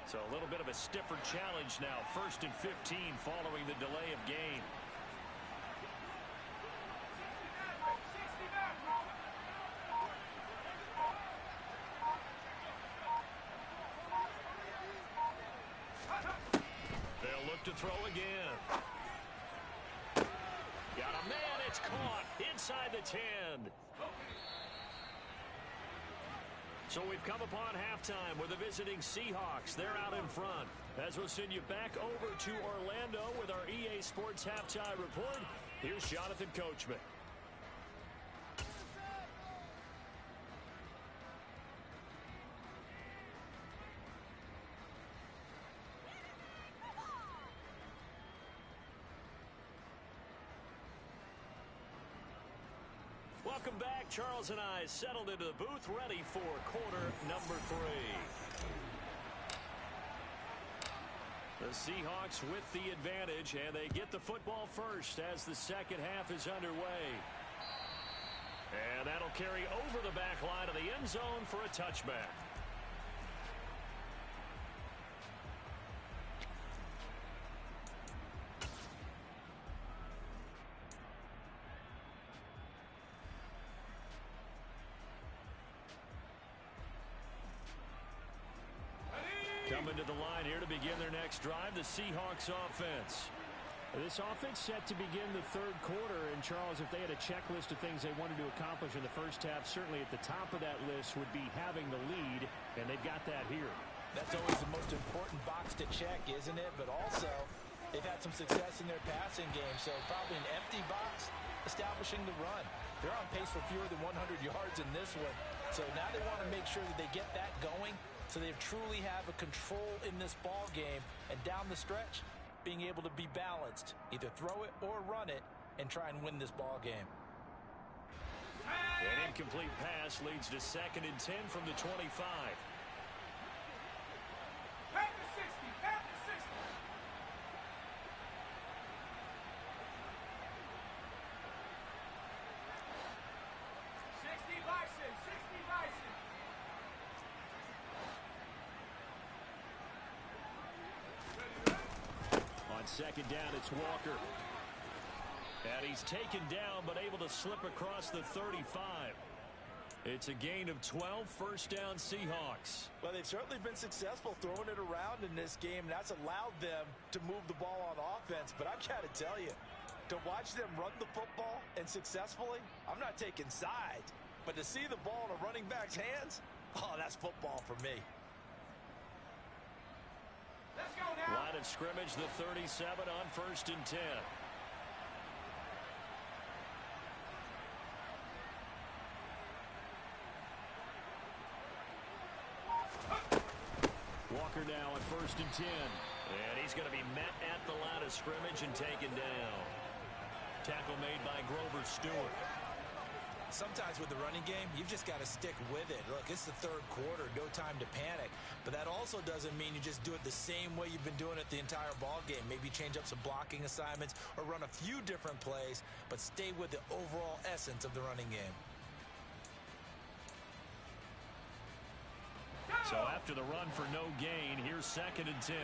So a little bit of a stiffer challenge now. 1st and 15 following the delay of game. They'll look to throw again. Got a man, it's caught inside the 10. So we've come upon halftime with the visiting Seahawks. They're out in front. As we'll send you back over to Orlando with our EA Sports Halftime Report, here's Jonathan Coachman. Welcome back. Charles and I settled into the booth, ready for quarter number 3. The Seahawks with the advantage, and they get the football first as the second half is underway. And that'll carry over the back line of the end zone for a touchback. Coming to the line here to begin their next drive, the Seahawks offense. This offense set to begin the third quarter, and Charles, if they had a checklist of things they wanted to accomplish in the first half, certainly at the top of that list would be having the lead, and they've got that here. That's always the most important box to check, isn't it? But also, they've had some success in their passing game, so probably an empty box establishing the run. They're on pace for fewer than 100 yards in this one, so now they want to make sure that they get that going, so they truly have a control in this ball game, and down the stretch, being able to be balanced, either throw it or run it, and try and win this ball game. An incomplete pass leads to 2nd and 10 from the 25. Back to 60. Back to 60. 60 Bison. 60 Bison. On 2nd down, it's Walker. And he's taken down, but able to slip across the 35. It's a gain of 12, first down Seahawks. Well, they've certainly been successful throwing it around in this game, and that's allowed them to move the ball on offense. But I've got to tell you, to watch them run the football and successfully, I'm not taking sides. But to see the ball in a running back's hands, oh, that's football for me. Let's go now. Line of scrimmage, the 37 on 1st and 10. Walker now at 1st and 10. And he's going to be met at the line of scrimmage and taken down. Tackle made by Grover Stewart. Sometimes with the running game, you've just got to stick with it. Look, it's the third quarter, no time to panic. But that also doesn't mean you just do it the same way you've been doing it the entire ball game. Maybe change up some blocking assignments or run a few different plays, but stay with the overall essence of the running game. So after the run for no gain, here's 2nd and 10.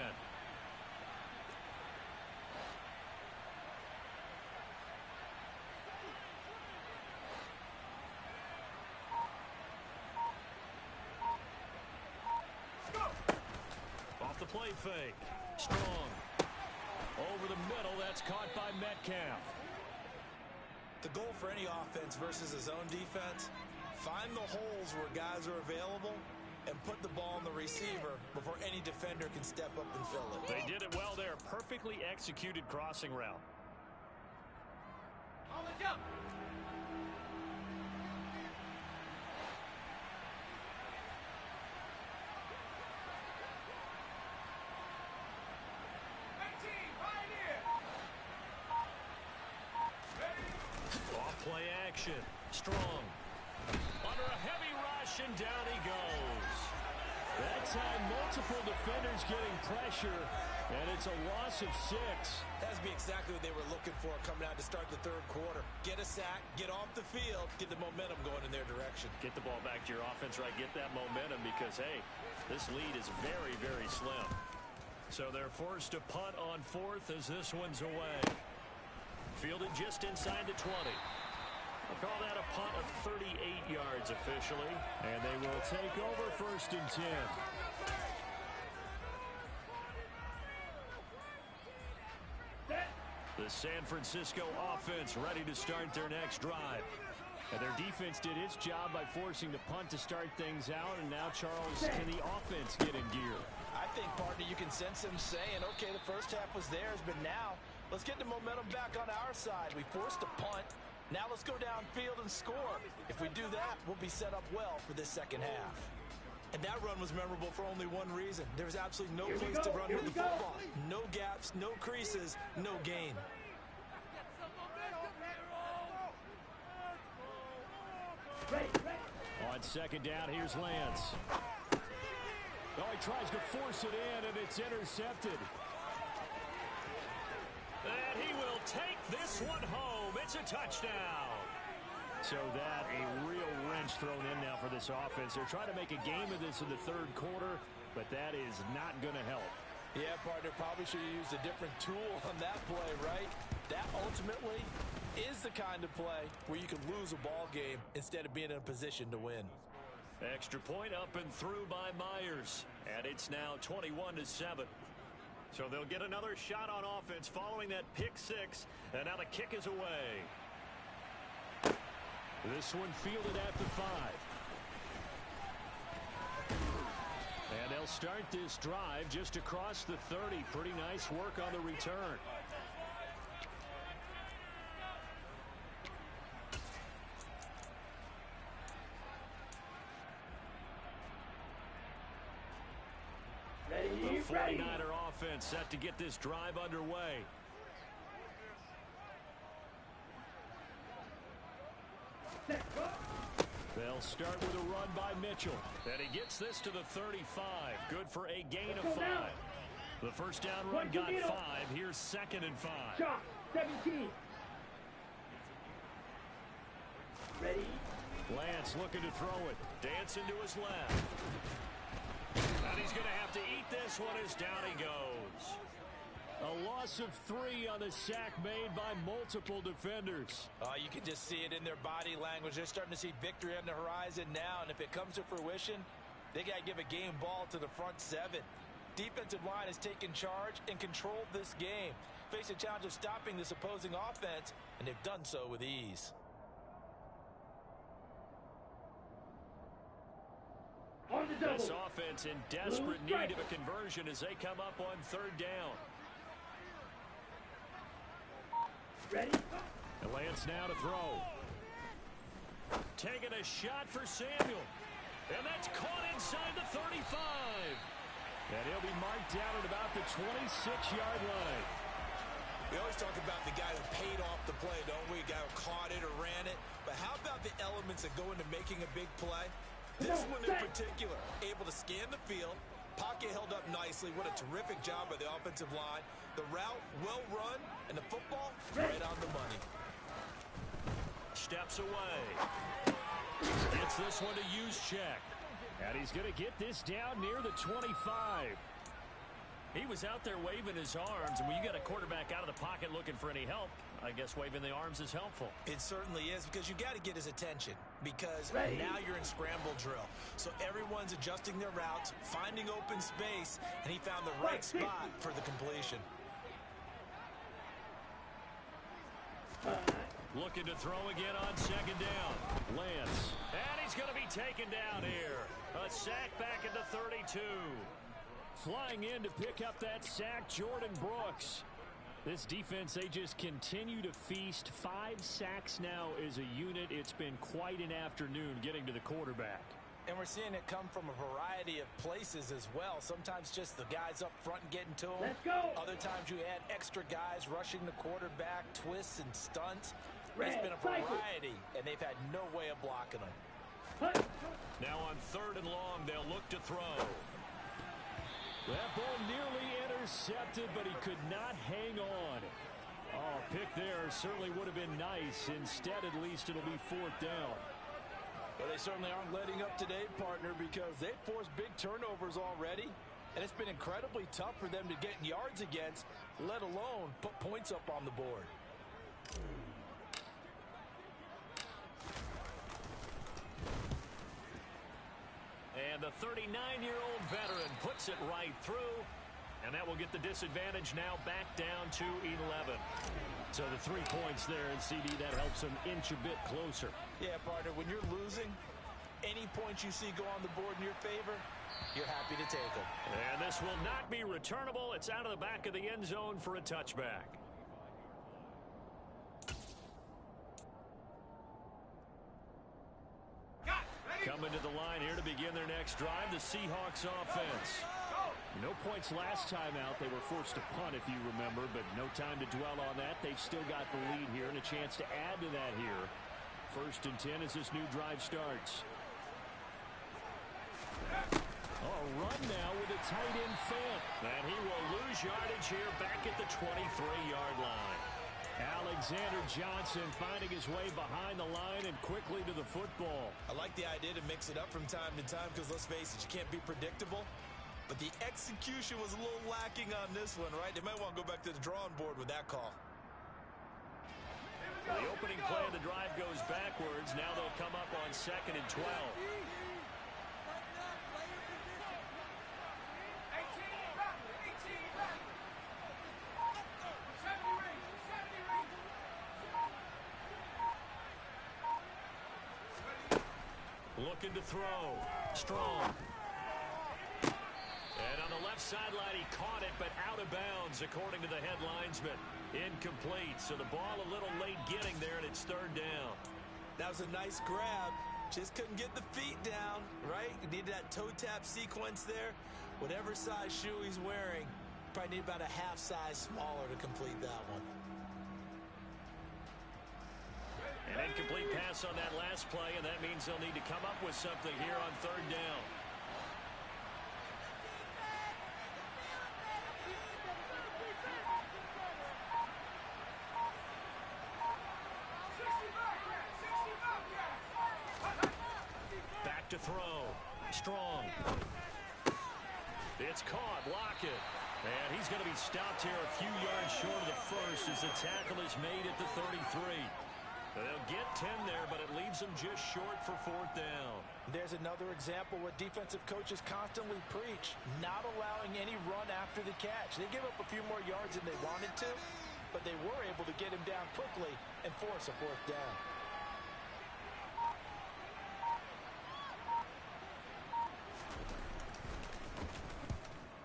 Off the play fake. Strong. Over the middle, that's caught by Metcalf. The goal for any offense versus a zone defense, find the holes where guys are available and put the ball on the receiver before any defender can step up and fill it. They did it well there. Perfectly executed crossing route. On the jump. Play action. Strong. Under a heavy rush, and down he goes. That time, multiple defenders getting pressure, and it's a loss of 6. That's be exactly what they were looking for coming out to start the third quarter. Get a sack, get off the field, get the momentum going in their direction. Get the ball back to your offense, right? Get that momentum because, hey, this lead is very, very slim. So they're forced to punt on 4th as this one's away. Fielded just inside the 20. We'll call that a punt of 38 yards officially. And they will take over 1st and 10. The San Francisco offense ready to start their next drive. And their defense did its job by forcing the punt to start things out, and now, Charles, can the offense get in gear? I think, partner, you can sense him saying, okay, the first half was theirs, but now let's get the momentum back on our side. We forced a punt. Now let's go downfield and score. If we do that, we'll be set up well for this second half. And that run was memorable for only one reason. There was absolutely no place to run with the football. No gaps, no creases, no gain. On second down, here's Lance. Oh, he tries to force it in, and it's intercepted. And he will take this one home. It's a touchdown. So that, a real wrench thrown in now for this offense. They're trying to make a game of this in the third quarter, but that is not going to help. Yeah, partner, probably should have used a different tool on that play, right? That ultimately is the kind of play where you can lose a ball game instead of being in a position to win. Extra point up and through by Myers. And it's now 21-7. So they'll get another shot on offense following that pick six. And now the kick is away. This one fielded at the 5. And they'll start this drive just across the 30. Pretty nice work on the return. The 49er offense set to get this drive underway. They'll start with a run by Mitchell. And he gets this to the 35. Good for a gain of 5. The first down run got 5. Here's 2nd and 5. Shot, 17. Ready? Lance looking to throw it. Dancing to his left. And he's going to have to eat this one as down he goes. A loss of 3 on the sack made by multiple defenders. You can just see it in their body language. They're starting to see victory on the horizon now, and if it comes to fruition, they got to give a game ball to the front 7. Defensive line has taken charge and controlled this game. Face a challenge of stopping this opposing offense, and they've done so with ease. This offense in desperate need of a conversion as they come up on 3rd down. Ready? And Lance now to throw. Taking a shot for Samuel. And that's caught inside the 35. And he'll be marked down at about the 26-yard line. We always talk about the guy who paid off the play, don't we? The guy who caught it or ran it. But how about the elements that go into making a big play? This one in particular, able to scan the field. Pocket held up nicely. What a terrific job by the offensive line. The route, well run, and the football, right on the money. Steps away. Gets this one to use check. And he's going to get this down near the 25. He was out there waving his arms, and when you got a quarterback out of the pocket looking for any help, I guess waving the arms is helpful. It certainly is, because you got to get his attention, because now you're in scramble drill. So everyone's adjusting their routes, finding open space, and he found the right spot for the completion. Looking to throw again on 2nd down. Lance. And he's going to be taken down here. A sack back at the 32. Flying in to pick up that sack, Jordan Brooks. This defense, they just continue to feast. 5 sacks now as a unit. It's been quite an afternoon getting to the quarterback. And we're seeing it come from a variety of places as well. Sometimes just the guys up front and getting to him. Let's go. Other times you add extra guys rushing the quarterback, twists and stunts. It's been a variety, and they've had no way of blocking them. Now on 3rd and long, they'll look to throw. That ball nearly intercepted, but he could not hang on. Oh, pick there certainly would have been nice. Instead, at least it'll be 4th down. Well, they certainly aren't letting up today, partner, because they've forced big turnovers already, and it's been incredibly tough for them to get yards against, let alone put points up on the board. And the 39-year-old veteran puts it right through. And that will get the disadvantage now back down to 11. So the 3 points there, and CD, that helps them inch a bit closer. Yeah, partner, when you're losing, any points you see go on the board in your favor, you're happy to take them. And this will not be returnable. It's out of the back of the end zone for a touchback. Coming to the line here to begin their next drive, the Seahawks offense. No points last time out. They were forced to punt, if you remember, but no time to dwell on that. They've still got the lead here and a chance to add to that here. 1st and 10 as this new drive starts. A run now with a tight end Fant. And he will lose yardage here back at the 23-yard line. Alexander Johnson finding his way behind the line and quickly to the football. I like the idea to mix it up from time to time because, let's face it, you can't be predictable. But the execution was a little lacking on this one, right? They might want to go back to the drawing board with that call. The opening play of the drive goes backwards. Now they'll come up on 2nd and 12. Looking to throw. Strong. And on the left sideline, he caught it, but out of bounds, according to the head linesman. Incomplete. So the ball a little late getting there, and it's 3rd down. That was a nice grab. Just couldn't get the feet down, right? Needed that toe tap sequence there. Whatever size shoe he's wearing, probably need about a half size smaller to complete that one. An incomplete pass on that last play, and that means they'll need to come up with something here on 3rd down. Back to throw. Strong. It's caught. Lockett. And he's going to be stopped here a few yards short of the first as the tackle is made at the 33. They'll get 10 there, but it leaves them just short for 4th down. There's another example what defensive coaches constantly preach, not allowing any run after the catch. They give up a few more yards than they wanted to, but they were able to get him down quickly and force a 4th down.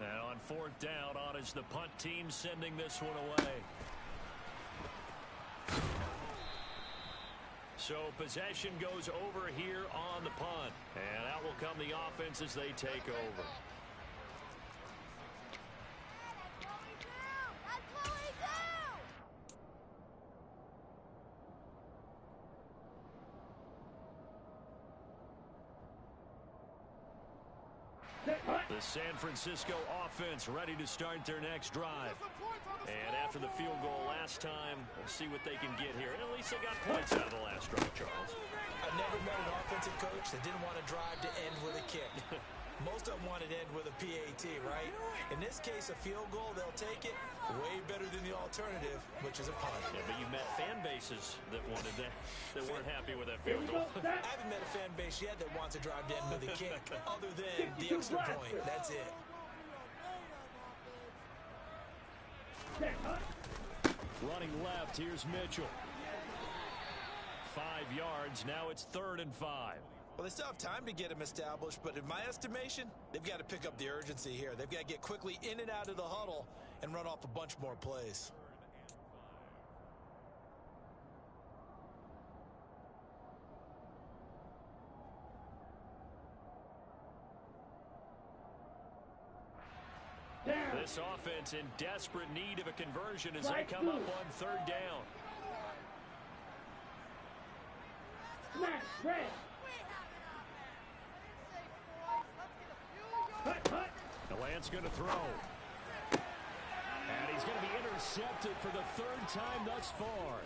And on 4th down, on is the punt team sending this one away. So possession goes over here on the punt. And out will come the offense as they take over. The San Francisco offense ready to start their next drive. And after the field goal last time, we'll see what they can get here. And at least they got points out of the last drive, Charles. I've never met an offensive coach that didn't want to drive to end with a kick. Most of them wanted to end with a PAT, right? In this case, a field goal, they'll take it. Way better than the alternative, which is a punt. Yeah, but you met fan bases that wanted that, that weren't happy with that field goal. I haven't met a fan base yet that wants to drive to end with a kick, other than the extra point. That's it. Running left, here's Mitchell. 5 yards, now it's 3rd and 5. Well, they still have time to get him established, but in my estimation, they've got to pick up the urgency here. They've got to get quickly in and out of the huddle and run off a bunch more plays. This offense in desperate need of a conversion as they come up on 3rd down. The Lance going to throw. And he's going to be intercepted for the 3rd time thus far.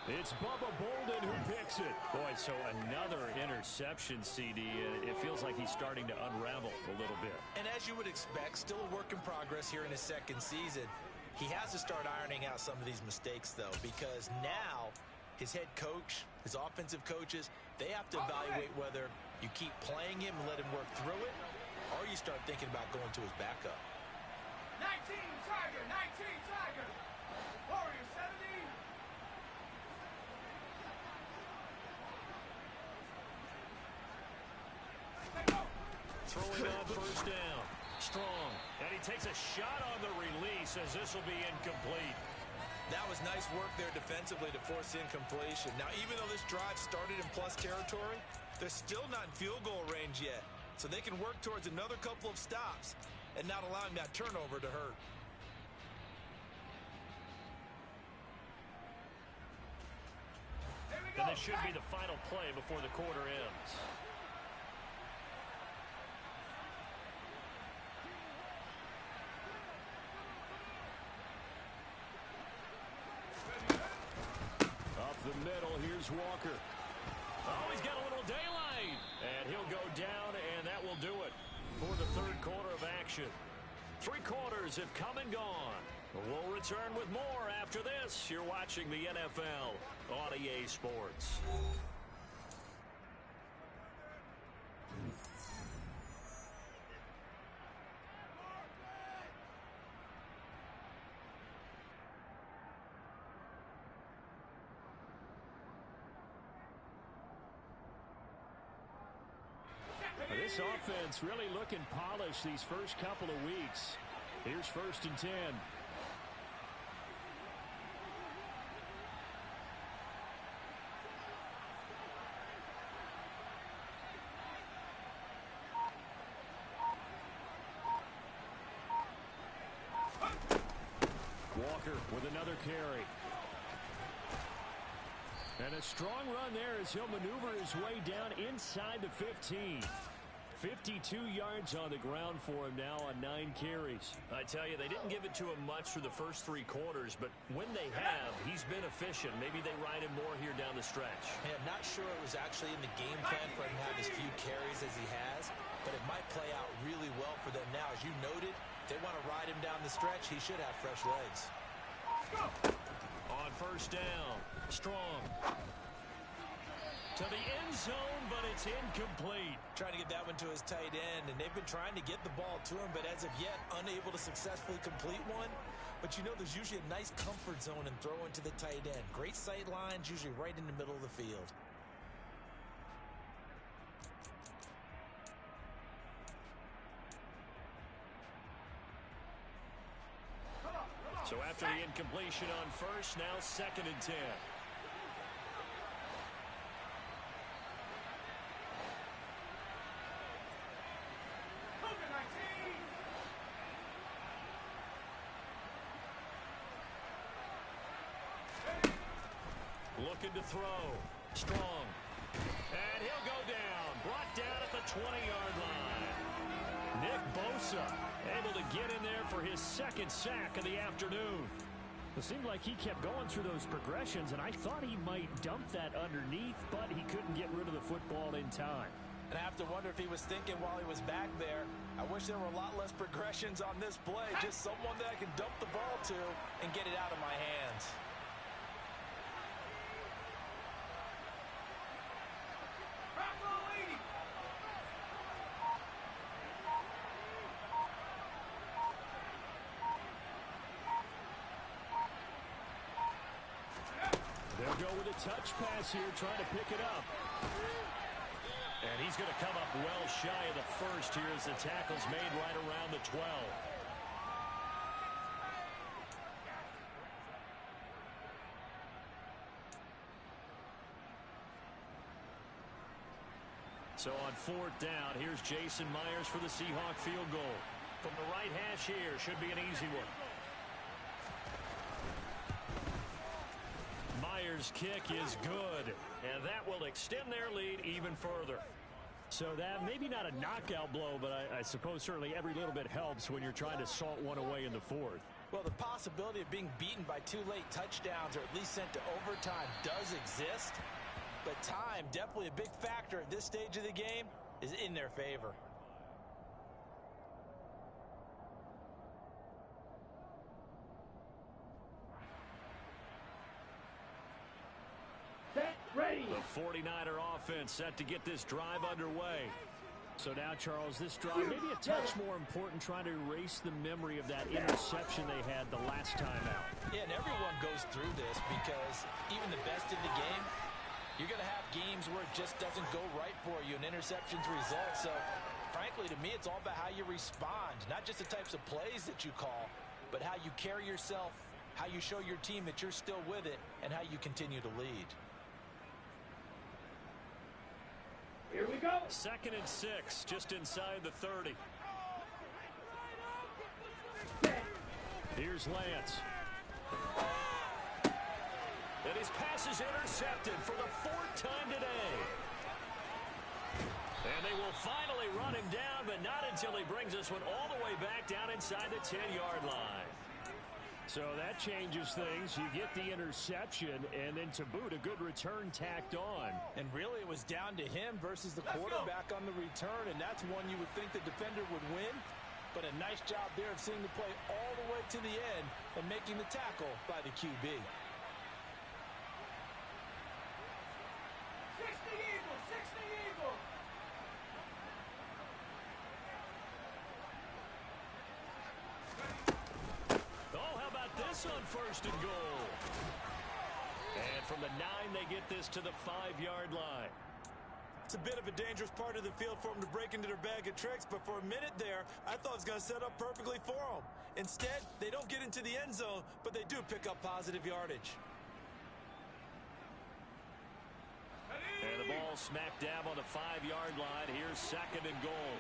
It's Bubba Bolden who picks it. Boy, so another interception, CD. It feels like he's starting to unravel a little bit. And as you would expect, still a work in progress here in his 2nd season. He has to start ironing out some of these mistakes, though, because now his head coach, his offensive coaches, they have to evaluate whether you keep playing him and let him work through it, or you start thinking about going to his backup. Tiger, 19 Tiger. Warrior 70. Throwing on first down. Strong. And he takes a shot on the release as this will be incomplete. That was nice work there defensively to force incompletion. Now, even though this drive started in plus territory, they're still not in field goal range yet. So they can work towards another couple of stops and not allowing that turnover to hurt. And this should be the final play before the quarter ends. Up the middle, here's Walker. Oh, he's got a little daylight. And he'll go down, and that will do it for the third quarter of action. 3 quarters have come and gone. We'll return with more after this. You're watching the NFL on EA Sports. This offense really looking polished these first couple of weeks. Here's 1st and 10. Walker with another carry. And a strong run there as he'll maneuver his way down inside the 15. 52 yards on the ground for him now on 9 carries. I tell you, they didn't give it to him much for the first 3 quarters, but when they have, he's been efficient. Maybe they ride him more here down the stretch. Hey, I'm not sure it was actually in the game plan for him to have as few carries as he has, but it might play out really well for them now. As you noted, if they want to ride him down the stretch, he should have fresh legs. On first down, Strong. To the end zone, but it's incomplete. Trying to get that one to his tight end, and they've been trying to get the ball to him, but as of yet, unable to successfully complete one. But you know, there's usually a nice comfort zone in throwing to the tight end. Great sight lines, usually right in the middle of the field. So after the incompletion on first, now 2nd and 10. Looking to throw. Strong. And he'll go down. Brought down at the 20-yard line. Nick Bosa able to get in there for his 2nd sack of the afternoon. It seemed like he kept going through those progressions, and I thought he might dump that underneath, but he couldn't get rid of the football in time. And I have to wonder if he was thinking while he was back there, I wish there were a lot less progressions on this play. Just someone that I can dump the ball to and get it out of my hands. They'll go with a touch pass here, trying to pick it up. And he's going to come up well shy of the first here as the tackle's made right around the 12. So on 4th down, here's Jason Myers for the Seahawk field goal. From the right hash here, should be an easy one. Myers' kick is good, and that will extend their lead even further. So that maybe not a knockout blow, but I suppose certainly every little bit helps when you're trying to salt one away in the 4th. Well, the possibility of being beaten by 2 late touchdowns or at least sent to overtime does exist. But time, definitely a big factor at this stage of the game, is in their favor. Set, ready. The 49er offense set to get this drive underway. So now, Charles, this drive maybe a touch more important, trying to erase the memory of that interception they had the last time out. Yeah, and everyone goes through this because even the best in the game, you're going to have games where it just doesn't go right for you, and interceptions result. So, frankly, to me, it's all about how you respond, not just the types of plays that you call, but how you carry yourself, how you show your team that you're still with it, and how you continue to lead. Here we go. 2nd and 6, just inside the 30. Here's Lance. And his pass is intercepted for the 4th time today. And they will finally run him down, but not until he brings this one all the way back down inside the 10-yard line. So that changes things. You get the interception, and then to boot, a good return tacked on. And really, it was down to him versus the quarterback on the return, and that's one you would think the defender would win. But a nice job there of seeing the play all the way to the end and making the tackle by the QB. 60 Eagles, 60 Eagles. Oh, how about this on 1st and goal? And from the 9, they get this to the 5-yard line. It's a bit of a dangerous part of the field for them to break into their bag of tricks, but for a minute there, I thought it was going to set up perfectly for them. Instead, they don't get into the end zone, but they do pick up positive yardage. And the ball smack dab on the 5-yard line. Here's 2nd and goal.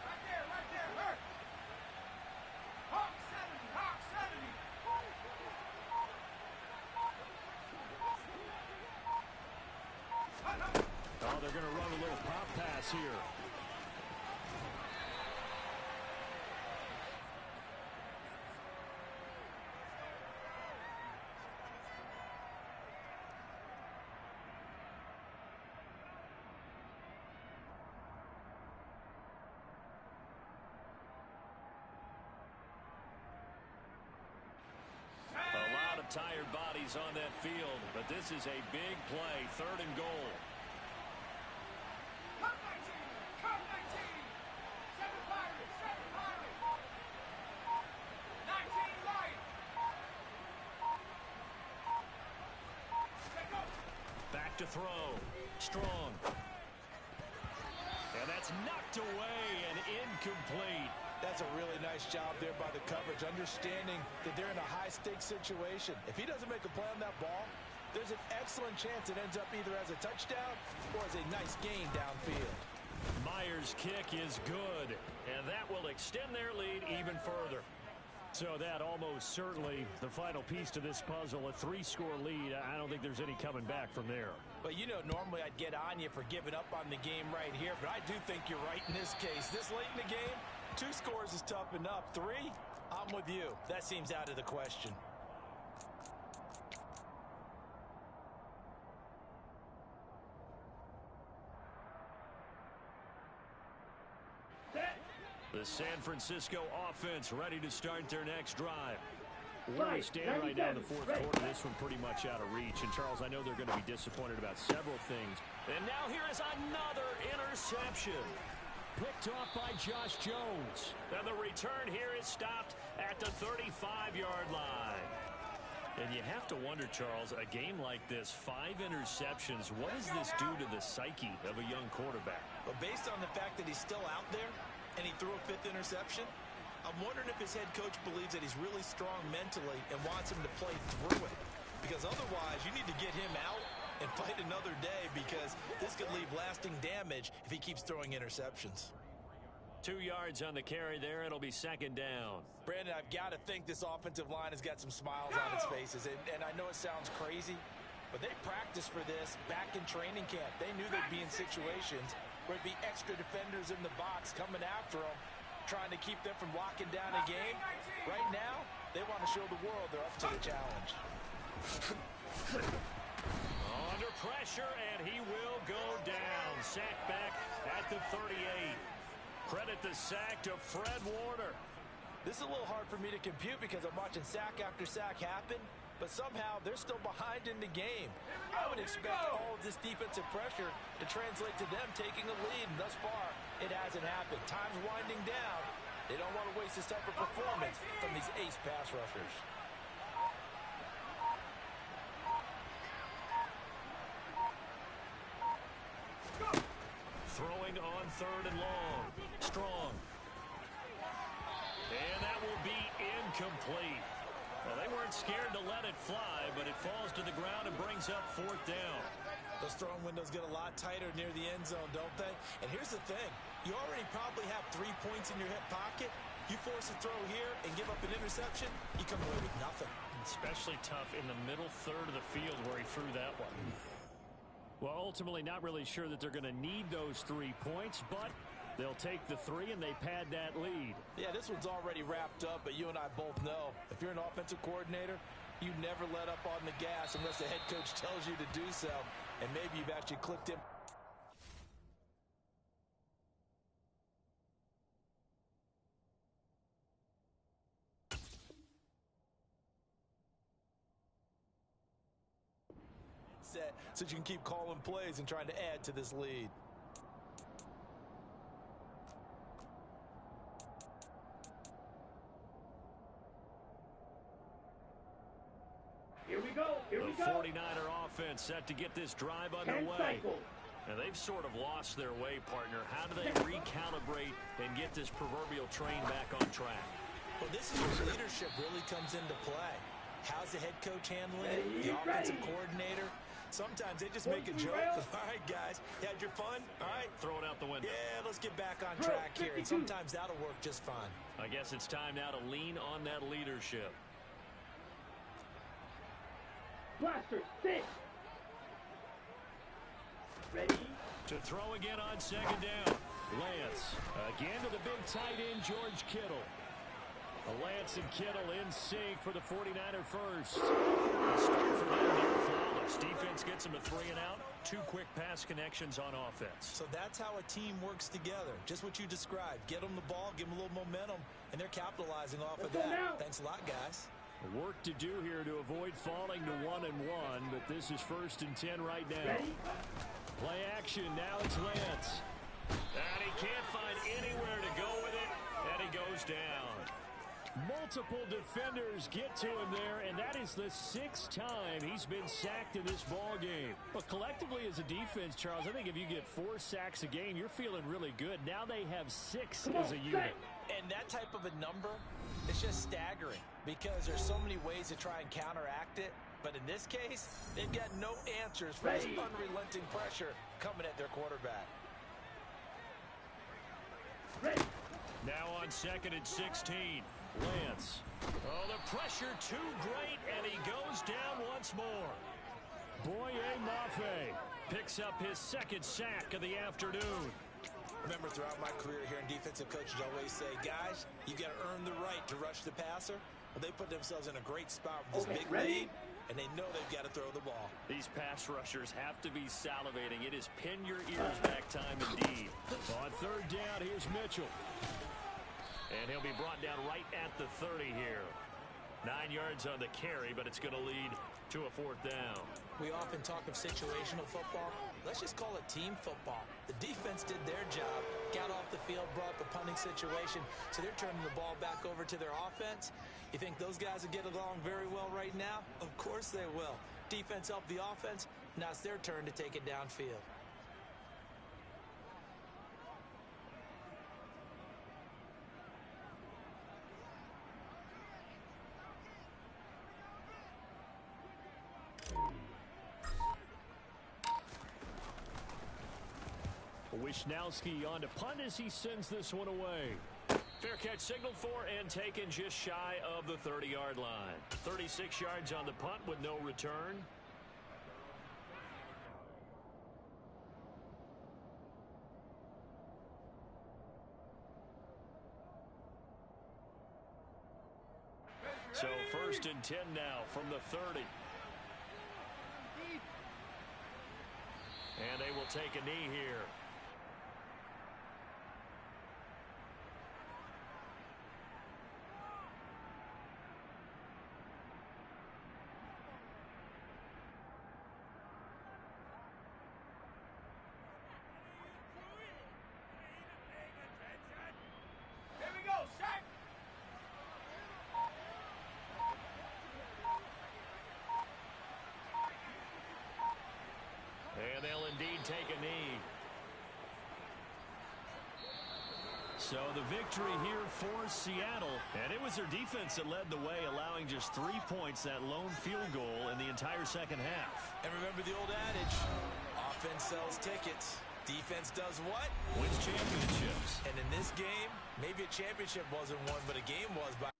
Right there, hurt. Hawk 70, Hawk 70. Oh, they're going to run a little pop pass here. Tired bodies on that field, but this is a big play. 3rd and goal. Come 19, come 19. 7 Pirates, 7 Pirates. 19 Lions. Let go. Back to throw. Strong. And that's knocked away and incomplete. That's a really nice job there by the coverage, understanding that they're in a high-stakes situation. If he doesn't make a play on that ball, there's an excellent chance it ends up either as a touchdown or as a nice gain downfield. Myers' kick is good, and that will extend their lead even further. So that almost certainly the final piece to this puzzle, a 3-score lead. I don't think there's any coming back from there. But, you know, normally I'd get on you for giving up on the game right here, but I do think you're right in this case. This late in the game, 2 scores is tough enough. 3, I'm with you. That seems out of the question. The San Francisco offense ready to start their next drive. Where we stand right now in the 4th quarter, this one pretty much out of reach. And, Charles, I know they're going to be disappointed about several things. And now here is another interception. Picked off by Josh Jones. And the return here is stopped at the 35-yard line. And you have to wonder, Charles, a game like this, 5 interceptions, what does this do to the psyche of a young quarterback? But based on the fact that he's still out there and he threw a 5th interception, I'm wondering if his head coach believes that he's really strong mentally and wants him to play through it. Because otherwise, you need to get him out and fight another day, because this could leave lasting damage if he keeps throwing interceptions. 2 yards on the carry there. It'll be 2nd down. Brandon, I've got to think this offensive line has got some smiles on its faces. And I know it sounds crazy, but they practiced for this back in training camp. They knew they'd be in situations where it'd be extra defenders in the box coming after them, trying to keep them from locking down a game. Right now, they want to show the world they're up to the challenge. Under pressure, and he will go down. Sack back at the 38. Credit the sack to Fred Warner. This is a little hard for me to compute because I'm watching sack after sack happen, but somehow they're still behind in the game. I would expect all of this defensive pressure to translate to them taking a lead, and thus far, it hasn't happened. Time's winding down. They don't want to waste this type of performance from these ace pass rushers. Throwing on 3rd and long. Strong. And that will be incomplete. Well, they weren't scared to let it fly, but it falls to the ground and brings up 4th down. Those throwing windows get a lot tighter near the end zone, don't they? And here's the thing. You already probably have 3 points in your hip pocket. You force a throw here and give up an interception, you come away with nothing. Especially tough in the middle third of the field where he threw that one. Well, ultimately not really sure that they're going to need those 3 points, but they'll take the 3 and they pad that lead. Yeah, this one's already wrapped up, but you and I both know if you're an offensive coordinator, you never let up on the gas unless the head coach tells you to do so, and maybe you've actually clicked him. Set so you can keep calling plays and trying to add to this lead. Here we go. Here we The go. 49er offense set to get this drive underway. And they've sort of lost their way, partner. How do they recalibrate and get this proverbial train back on track? Well, this is where leadership really comes into play. How's the head coach handling it? The offensive coordinator? Sometimes they just make a joke. All right, guys, you had your fun? All right. Throw it out the window. Yeah, let's get back on track here. And sometimes that'll work just fine. I guess it's time now to lean on that leadership. Blaster, sit. Ready? To throw again on 2nd down. Lance again to the big tight end, George Kittle. Lance and Kittle in sync for the 49er first. The start for them here, flawless. Defense gets them to 3 and out. 2 quick pass connections on offense. So that's how a team works together. Just what you described. Get them the ball, give them a little momentum, and they're capitalizing off of that. Thanks a lot, guys. Work to do here to avoid falling to 1-1, but this is 1st and 10 right now. Play action. Now it's Lance. And he can't find anywhere to go with it, and he goes down. Multiple defenders get to him there, and that is the 6th time he's been sacked in this ball game. But collectively as a defense, Charles, I think if you get 4 sacks a game, you're feeling really good. Now they have 6 as a unit. And that type of a number, it's just staggering because there's so many ways to try and counteract it. But in this case, they've got no answers for this unrelenting pressure coming at their quarterback. Now on 2nd and 16. Lance. Oh, the pressure too great, and he goes down once more. Boye Mafe picks up his 2nd sack of the afternoon. Remember, throughout my career here in defensive coaches always say, guys, you got to earn the right to rush the passer. Well, they put themselves in a great spot with this big lead, and they know they've got to throw the ball. These pass rushers have to be salivating. It is pin your ears back time indeed. On 3rd down, here's Mitchell. And he'll be brought down right at the 30 here. 9 yards on the carry, but it's going to lead to a 4th down. We often talk of situational football. Let's just call it team football. The defense did their job, got off the field, brought the punting situation, so they're turning the ball back over to their offense. You think those guys will get along very well right now? Of course they will. Defense helped the offense. Now it's their turn to take it downfield. Wishnowski on to punt as he sends this one away. Fair catch signaled for and taken just shy of the 30-yard line. 36 yards on the punt with no return. So 1st and 10 now from the 30. And they will take a knee here. take a knee. So the victory here for Seattle. And it was their defense that led the way, allowing just 3 points, that lone field goal in the entire second half. And remember the old adage, offense sells tickets. Defense does what? Wins championships. And in this game, maybe a championship wasn't won, but a game was by